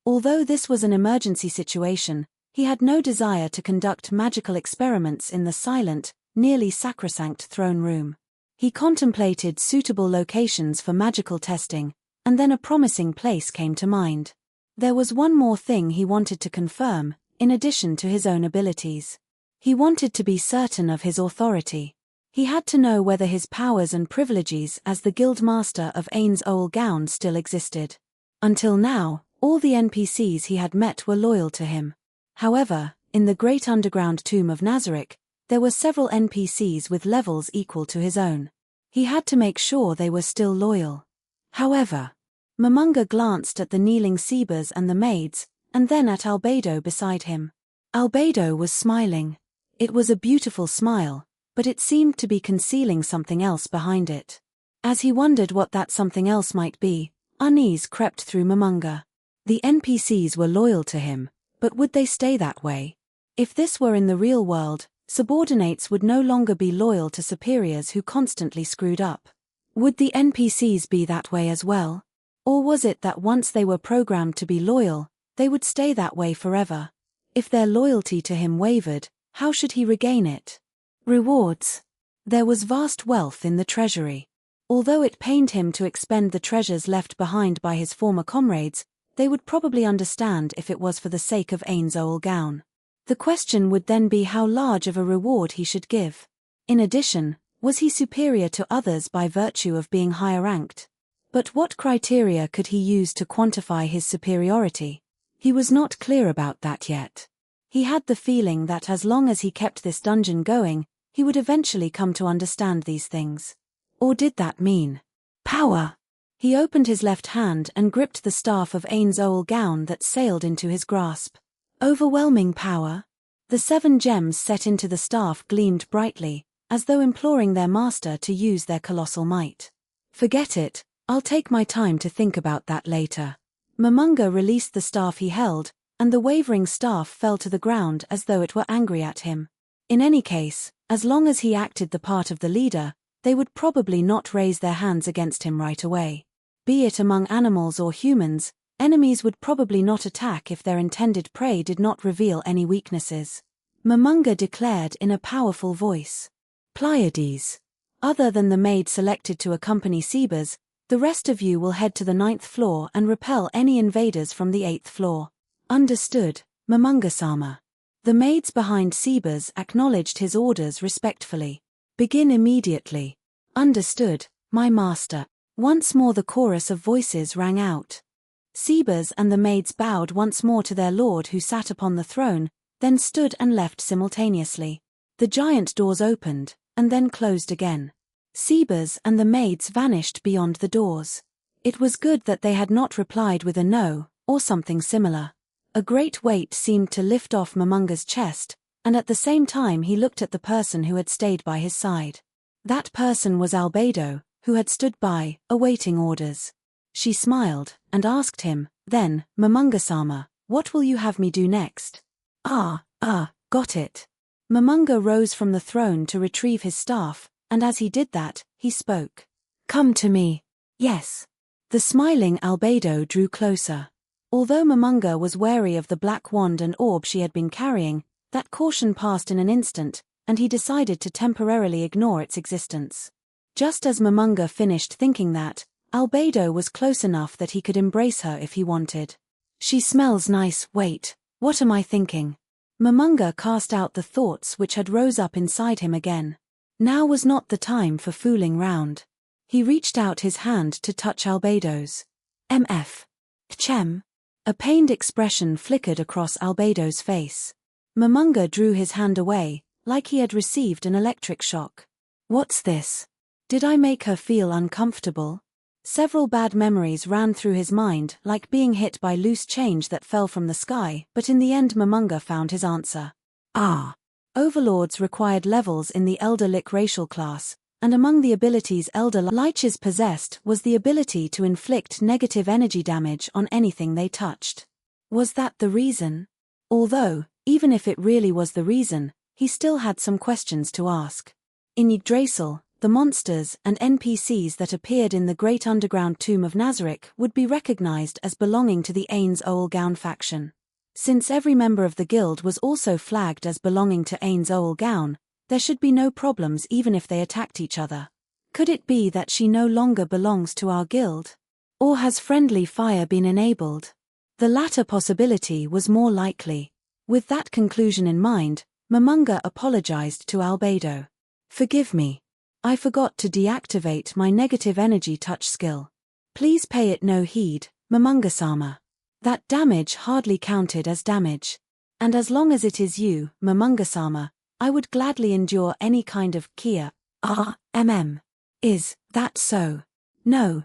Although this was an emergency situation, he had no desire to conduct magical experiments in the silent, nearly sacrosanct throne room. He contemplated suitable locations for magical testing, and then a promising place came to mind. There was one more thing he wanted to confirm, in addition to his own abilities. He wanted to be certain of his authority. He had to know whether his powers and privileges as the Guildmaster of Ainz Ooal Gown still existed. Until now, all the NPCs he had met were loyal to him. However, in the Great Tomb of Nazarick, there were several NPCs with levels equal to his own. He had to make sure they were still loyal. However, Momonga glanced at the kneeling Sebas and the maids, and then at Albedo beside him. Albedo was smiling. It was a beautiful smile, but it seemed to be concealing something else behind it. As he wondered what that something else might be, unease crept through Momonga. The NPCs were loyal to him, but would they stay that way? If this were in the real world, subordinates would no longer be loyal to superiors who constantly screwed up. Would the NPCs be that way as well? Or was it that once they were programmed to be loyal, they would stay that way forever? If their loyalty to him wavered, how should he regain it? Rewards. There was vast wealth in the treasury. Although it pained him to expend the treasures left behind by his former comrades, they would probably understand if it was for the sake of Ainz Ooal Gown. The question would then be how large of a reward he should give. In addition, was he superior to others by virtue of being higher ranked? But what criteria could he use to quantify his superiority? He was not clear about that yet. He had the feeling that as long as he kept this dungeon going, he would eventually come to understand these things. Or did that mean power? He opened his left hand and gripped the staff of Ainz Ooal Gown that sailed into his grasp. Overwhelming power. The 7 gems set into the staff gleamed brightly, as though imploring their master to use their colossal might. Forget it, I'll take my time to think about that later. Momonga released the staff he held, and the wavering staff fell to the ground as though it were angry at him. In any case, as long as he acted the part of the leader, they would probably not raise their hands against him right away. Be it among animals or humans, enemies would probably not attack if their intended prey did not reveal any weaknesses. Momonga declared in a powerful voice. Pleiades. Other than the maid selected to accompany Sebas, the rest of you will head to the 9th floor and repel any invaders from the 8th floor. Understood, Momonga-sama. The maids behind Sebas acknowledged his orders respectfully. Begin immediately. Understood, my master. Once more the chorus of voices rang out. Sebas and the maids bowed once more to their lord who sat upon the throne, then stood and left simultaneously. The giant doors opened, and then closed again. Sebas and the maids vanished beyond the doors. It was good that they had not replied with a no, or something similar. A great weight seemed to lift off Momonga's chest, and at the same time he looked at the person who had stayed by his side. That person was Albedo, who had stood by, awaiting orders. She smiled, and asked him, then, Momonga-sama, what will you have me do next? Got it. Momonga rose from the throne to retrieve his staff, and as he did that, he spoke. Come to me. Yes. The smiling Albedo drew closer. Although Momonga was wary of the black wand and orb she had been carrying, that caution passed in an instant, and he decided to temporarily ignore its existence. Just as Momonga finished thinking that, Albedo was close enough that he could embrace her if he wanted. She smells nice. Wait, what am I thinking? Momonga cast out the thoughts which had rose up inside him again. Now was not the time for fooling round. He reached out his hand to touch Albedo's. MF. Chem. A pained expression flickered across Albedo's face. Momonga drew his hand away, like he had received an electric shock. What's this? Did I make her feel uncomfortable? Several bad memories ran through his mind, like being hit by loose change that fell from the sky, but in the end Momonga found his answer. Overlords required levels in the Elder Lich racial class, and among the abilities Elder Liches possessed was the ability to inflict negative energy damage on anything they touched. Was that the reason? Although, even if it really was the reason, he still had some questions to ask. In Yggdrasil, the monsters and NPCs that appeared in the Great Underground Tomb of Nazarick would be recognized as belonging to the Ainz Ooal Gown faction. Since every member of the guild was also flagged as belonging to Ainz Ooal Gown, there should be no problems even if they attacked each other. Could it be that she no longer belongs to our guild? Or has friendly fire been enabled? The latter possibility was more likely. With that conclusion in mind, Momonga apologized to Albedo. Forgive me. I forgot to deactivate my negative energy touch skill. Please pay it no heed, Momonga-sama. That damage hardly counted as damage. And as long as it is you, Momonga-sama, I would gladly endure any kind of kia. Is that so? No,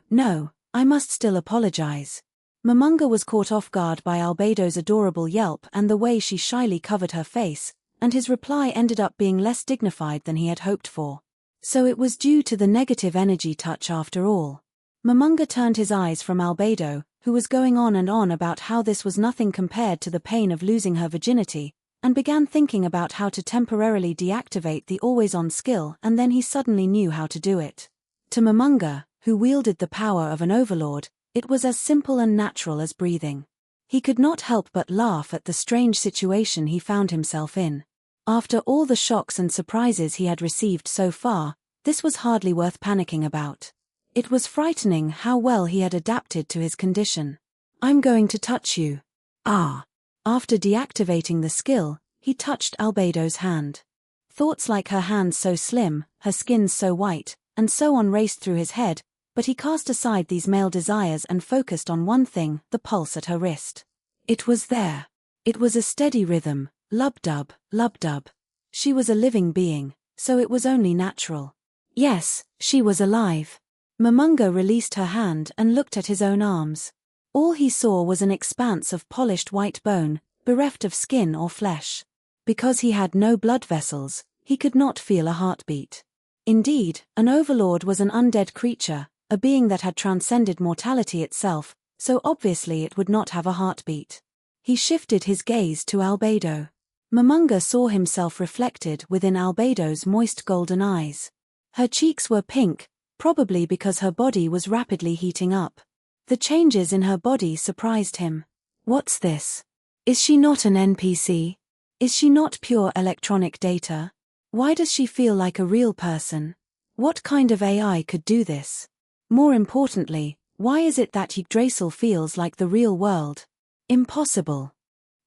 I must still apologize. Momonga was caught off guard by Albedo's adorable yelp and the way she shyly covered her face, and his reply ended up being less dignified than he had hoped for. So it was due to the negative energy touch after all. Momonga turned his eyes from Albedo, who was going on and on about how this was nothing compared to the pain of losing her virginity, and began thinking about how to temporarily deactivate the always-on skill, and then he suddenly knew how to do it. To Momonga, who wielded the power of an overlord, it was as simple and natural as breathing. He could not help but laugh at the strange situation he found himself in. After all the shocks and surprises he had received so far, this was hardly worth panicking about. It was frightening how well he had adapted to his condition. I'm going to touch you. After deactivating the skill, he touched Albedo's hand. Thoughts like her hands so slim, her skin so white, and so on raced through his head, but he cast aside these male desires and focused on one thing, the pulse at her wrist. It was there. It was a steady rhythm. Lub-dub, lub-dub. She was a living being, so it was only natural. Yes, she was alive. Momonga released her hand and looked at his own arms. All he saw was an expanse of polished white bone, bereft of skin or flesh. Because he had no blood vessels, he could not feel a heartbeat. Indeed, an overlord was an undead creature, a being that had transcended mortality itself, so obviously it would not have a heartbeat. He shifted his gaze to Albedo. Momonga saw himself reflected within Albedo's moist golden eyes. Her cheeks were pink, probably because her body was rapidly heating up. The changes in her body surprised him. What's this? Is she not an NPC? Is she not pure electronic data? Why does she feel like a real person? What kind of AI could do this? More importantly, why is it that Yggdrasil feels like the real world? Impossible.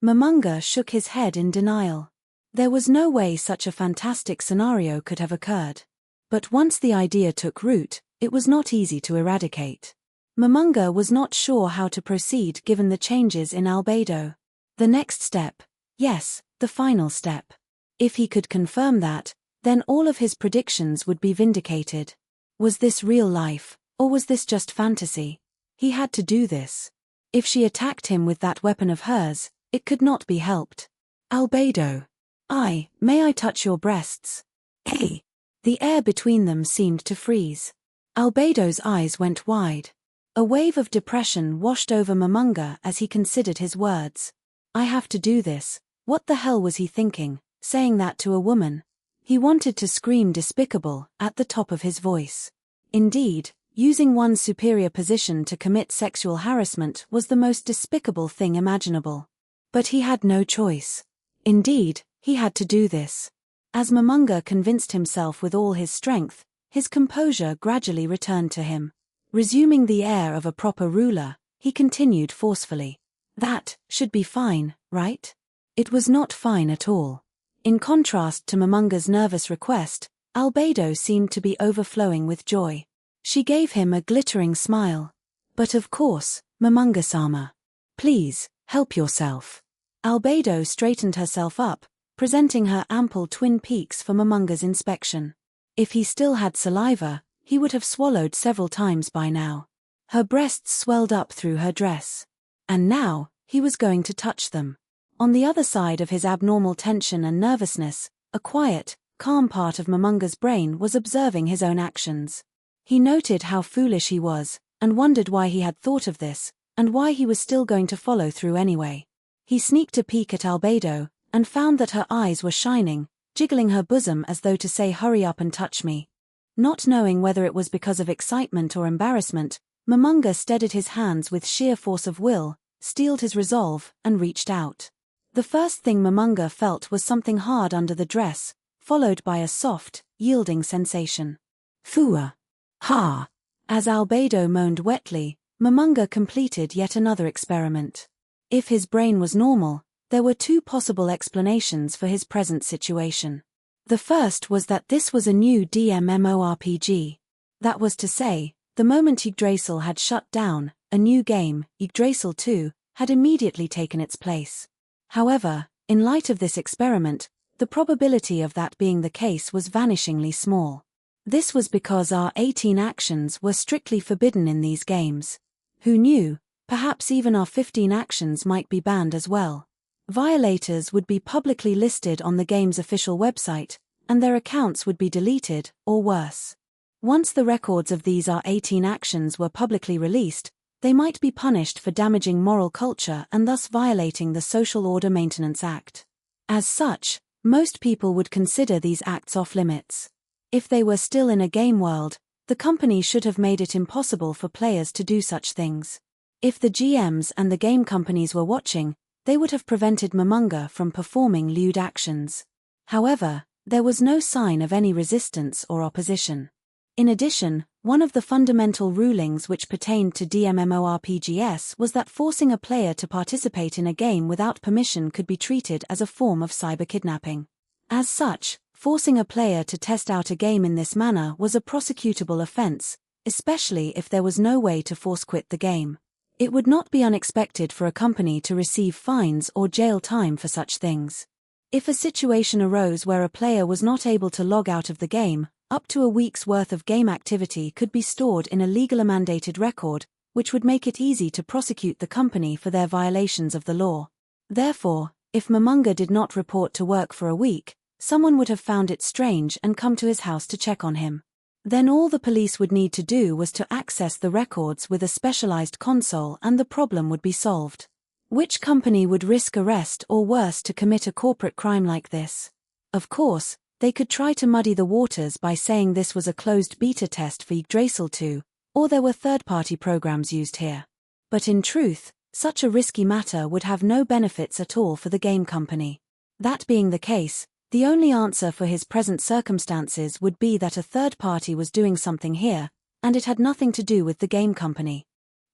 Momonga shook his head in denial. There was no way such a fantastic scenario could have occurred. But once the idea took root, it was not easy to eradicate. Momonga was not sure how to proceed given the changes in Albedo. The next step, yes, the final step. If he could confirm that, then all of his predictions would be vindicated. Was this real life, or was this just fantasy? He had to do this. If she attacked him with that weapon of hers, it could not be helped. Albedo. May I touch your breasts? Hey. The air between them seemed to freeze. Albedo's eyes went wide. A wave of depression washed over Momonga as he considered his words. I have to do this. What the hell was he thinking, saying that to a woman? He wanted to scream despicable at the top of his voice. Indeed, using one's superior position to commit sexual harassment was the most despicable thing imaginable. But he had no choice. Indeed, he had to do this. As Momonga convinced himself with all his strength, his composure gradually returned to him. Resuming the air of a proper ruler, he continued forcefully. That should be fine, right? It was not fine at all. In contrast to Momonga's nervous request, Albedo seemed to be overflowing with joy. She gave him a glittering smile. But of course, Momonga-sama. Please, help yourself. Albedo straightened herself up, presenting her ample twin peaks for Momonga's inspection. If he still had saliva, he would have swallowed several times by now. Her breasts swelled up through her dress. And now, he was going to touch them. On the other side of his abnormal tension and nervousness, a quiet, calm part of Momonga's brain was observing his own actions. He noted how foolish he was, and wondered why he had thought of this, and why he was still going to follow through anyway. He sneaked a peek at Albedo, and found that her eyes were shining, jiggling her bosom as though to say hurry up and touch me. Not knowing whether it was because of excitement or embarrassment, Momonga steadied his hands with sheer force of will, steeled his resolve, and reached out. The first thing Momonga felt was something hard under the dress, followed by a soft, yielding sensation. Fua. Ha! As Albedo moaned wetly, Momonga completed yet another experiment. If his brain was normal, there were two possible explanations for his present situation. The first was that this was a new DMMO-RPG. That was to say, the moment Yggdrasil had shut down, a new game, Yggdrasil 2, had immediately taken its place. However, in light of this experiment, the probability of that being the case was vanishingly small. This was because our 18 actions were strictly forbidden in these games. Who knew, perhaps even our 15 actions might be banned as well. Violators would be publicly listed on the game's official website, and their accounts would be deleted, or worse. Once the records of these R18 actions were publicly released, they might be punished for damaging moral culture and thus violating the Social Order Maintenance Act. As such, most people would consider these acts off-limits. If they were still in a game world, the company should have made it impossible for players to do such things. If the GMs and the game companies were watching, they would have prevented Momonga from performing lewd actions. However, there was no sign of any resistance or opposition. In addition, one of the fundamental rulings which pertained to DMMO-RPGs was that forcing a player to participate in a game without permission could be treated as a form of cyber-kidnapping. As such, forcing a player to test out a game in this manner was a prosecutable offense, especially if there was no way to force quit the game. It would not be unexpected for a company to receive fines or jail time for such things. If a situation arose where a player was not able to log out of the game, up to a week's worth of game activity could be stored in a legally mandated record, which would make it easy to prosecute the company for their violations of the law. Therefore, if Momonga did not report to work for a week, someone would have found it strange and come to his house to check on him. Then all the police would need to do was to access the records with a specialized console and the problem would be solved. Which company would risk arrest or worse to commit a corporate crime like this? Of course, they could try to muddy the waters by saying this was a closed beta test for Yggdrasil 2, or there were third-party programs used here. But in truth, such a risky matter would have no benefits at all for the game company. That being the case, the only answer for his present circumstances would be that a third party was doing something here, and it had nothing to do with the game company.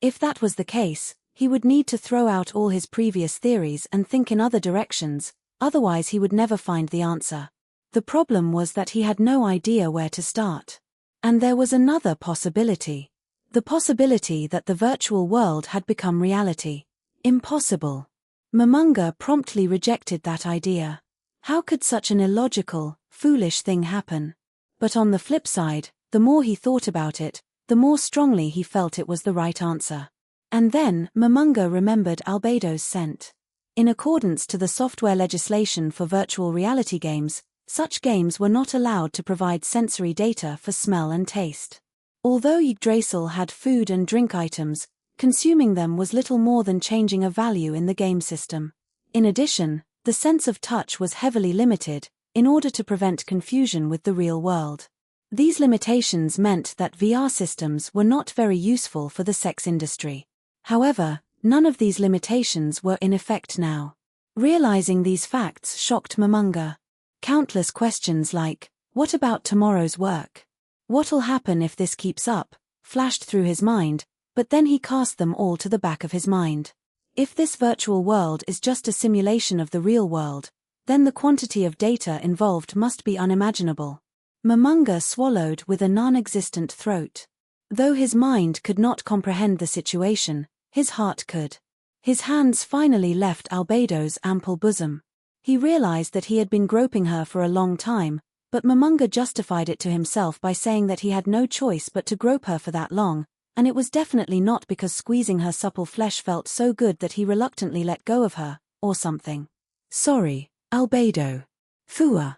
If that was the case, he would need to throw out all his previous theories and think in other directions, otherwise he would never find the answer. The problem was that he had no idea where to start. And there was another possibility. The possibility that the virtual world had become reality. Impossible. Momonga promptly rejected that idea. How could such an illogical, foolish thing happen? But on the flip side, the more he thought about it, the more strongly he felt it was the right answer. And then, Momonga remembered Albedo's scent. In accordance to the software legislation for virtual reality games, such games were not allowed to provide sensory data for smell and taste. Although Yggdrasil had food and drink items, consuming them was little more than changing a value in the game system. In addition, the sense of touch was heavily limited, in order to prevent confusion with the real world. These limitations meant that VR systems were not very useful for the sex industry. However, none of these limitations were in effect now. Realizing these facts shocked Momonga. Countless questions like, what about tomorrow's work? What'll happen if this keeps up? Flashed through his mind, but then he cast them all to the back of his mind. If this virtual world is just a simulation of the real world, then the quantity of data involved must be unimaginable. Momonga swallowed with a non-existent throat. Though his mind could not comprehend the situation, his heart could. His hands finally left Albedo's ample bosom. He realized that he had been groping her for a long time, but Momonga justified it to himself by saying that he had no choice but to grope her for that long, and it was definitely not because squeezing her supple flesh felt so good that he reluctantly let go of her, or something. Sorry, Albedo. Fua.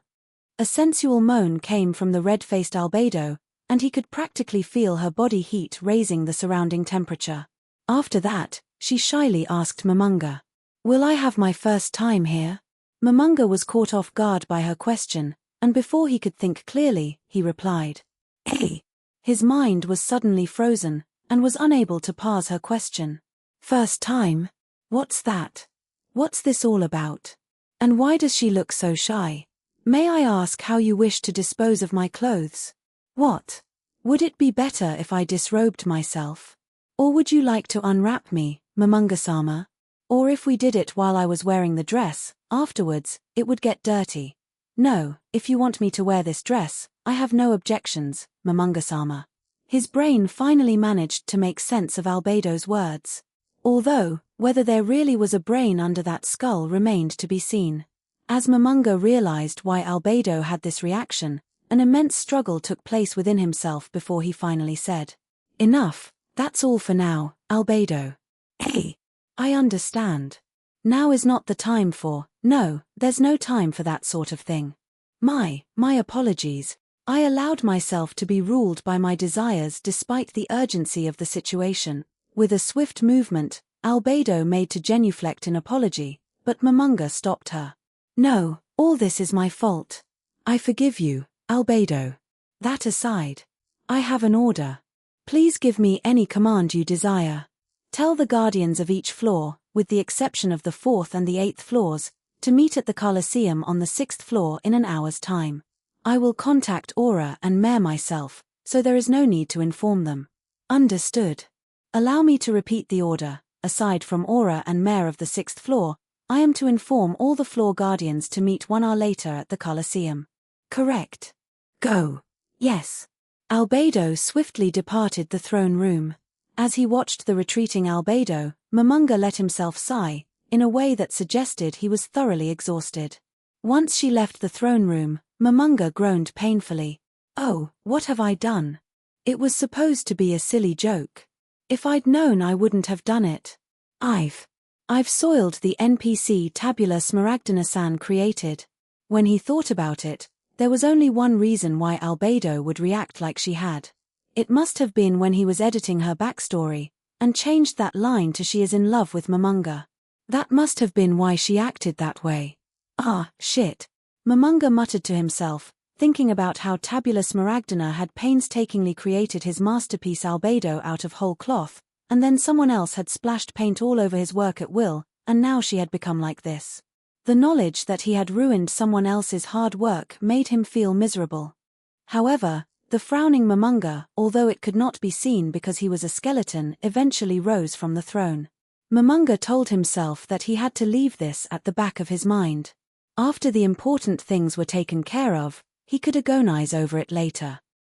A sensual moan came from the red-faced Albedo, and he could practically feel her body heat raising the surrounding temperature. After that, she shyly asked Momonga, "Will I have my first time here?" Momonga was caught off guard by her question, and before he could think clearly, he replied, "Hey." His mind was suddenly frozen, and was unable to parse her question. First time? What's that? What's this all about? And why does she look so shy? May I ask how you wish to dispose of my clothes? What? Would it be better if I disrobed myself? Or would you like to unwrap me, Momonga-sama? Or if we did it while I was wearing the dress, afterwards, it would get dirty. No, if you want me to wear this dress, I have no objections, Momonga-sama. His brain finally managed to make sense of Albedo's words. Although, whether there really was a brain under that skull remained to be seen. As Momonga realized why Albedo had this reaction, an immense struggle took place within himself before he finally said, "Enough, that's all for now, Albedo." "Hey, I understand. Now is not the time for, no, there's no time for that sort of thing. My apologies. I allowed myself to be ruled by my desires despite the urgency of the situation." With a swift movement, Albedo made to genuflect in apology, but Momonga stopped her. "No, all this is my fault. I forgive you, Albedo. That aside, I have an order. Please give me any command you desire. Tell the guardians of each floor, with the exception of the 4th and the 8th floors, to meet at the Colosseum on the 6th floor in an hour's time. I will contact Aura and Mare myself, so there is no need to inform them." "Understood. Allow me to repeat the order. Aside from Aura and Mare of the 6th floor, I am to inform all the floor guardians to meet 1 hour later at the Colosseum." "Correct. Go." "Yes." Albedo swiftly departed the throne room. As he watched the retreating Albedo, Momonga let himself sigh, in a way that suggested he was thoroughly exhausted. Once she left the throne room, Momonga groaned painfully. "Oh, what have I done? It was supposed to be a silly joke. If I'd known I wouldn't have done it. I've soiled the NPC Tabula Smaragdina-san created." When he thought about it, there was only one reason why Albedo would react like she had. It must have been when he was editing her backstory, and changed that line to "she is in love with Momonga." That must have been why she acted that way. "Ah, shit." Momonga muttered to himself, thinking about how Tabula Smaragdina had painstakingly created his masterpiece Albedo out of whole cloth, and then someone else had splashed paint all over his work at will, and now she had become like this. The knowledge that he had ruined someone else's hard work made him feel miserable. However, the frowning Momonga, although it could not be seen because he was a skeleton, eventually rose from the throne. Momonga told himself that he had to leave this at the back of his mind. After the important things were taken care of, he could agonize over it later.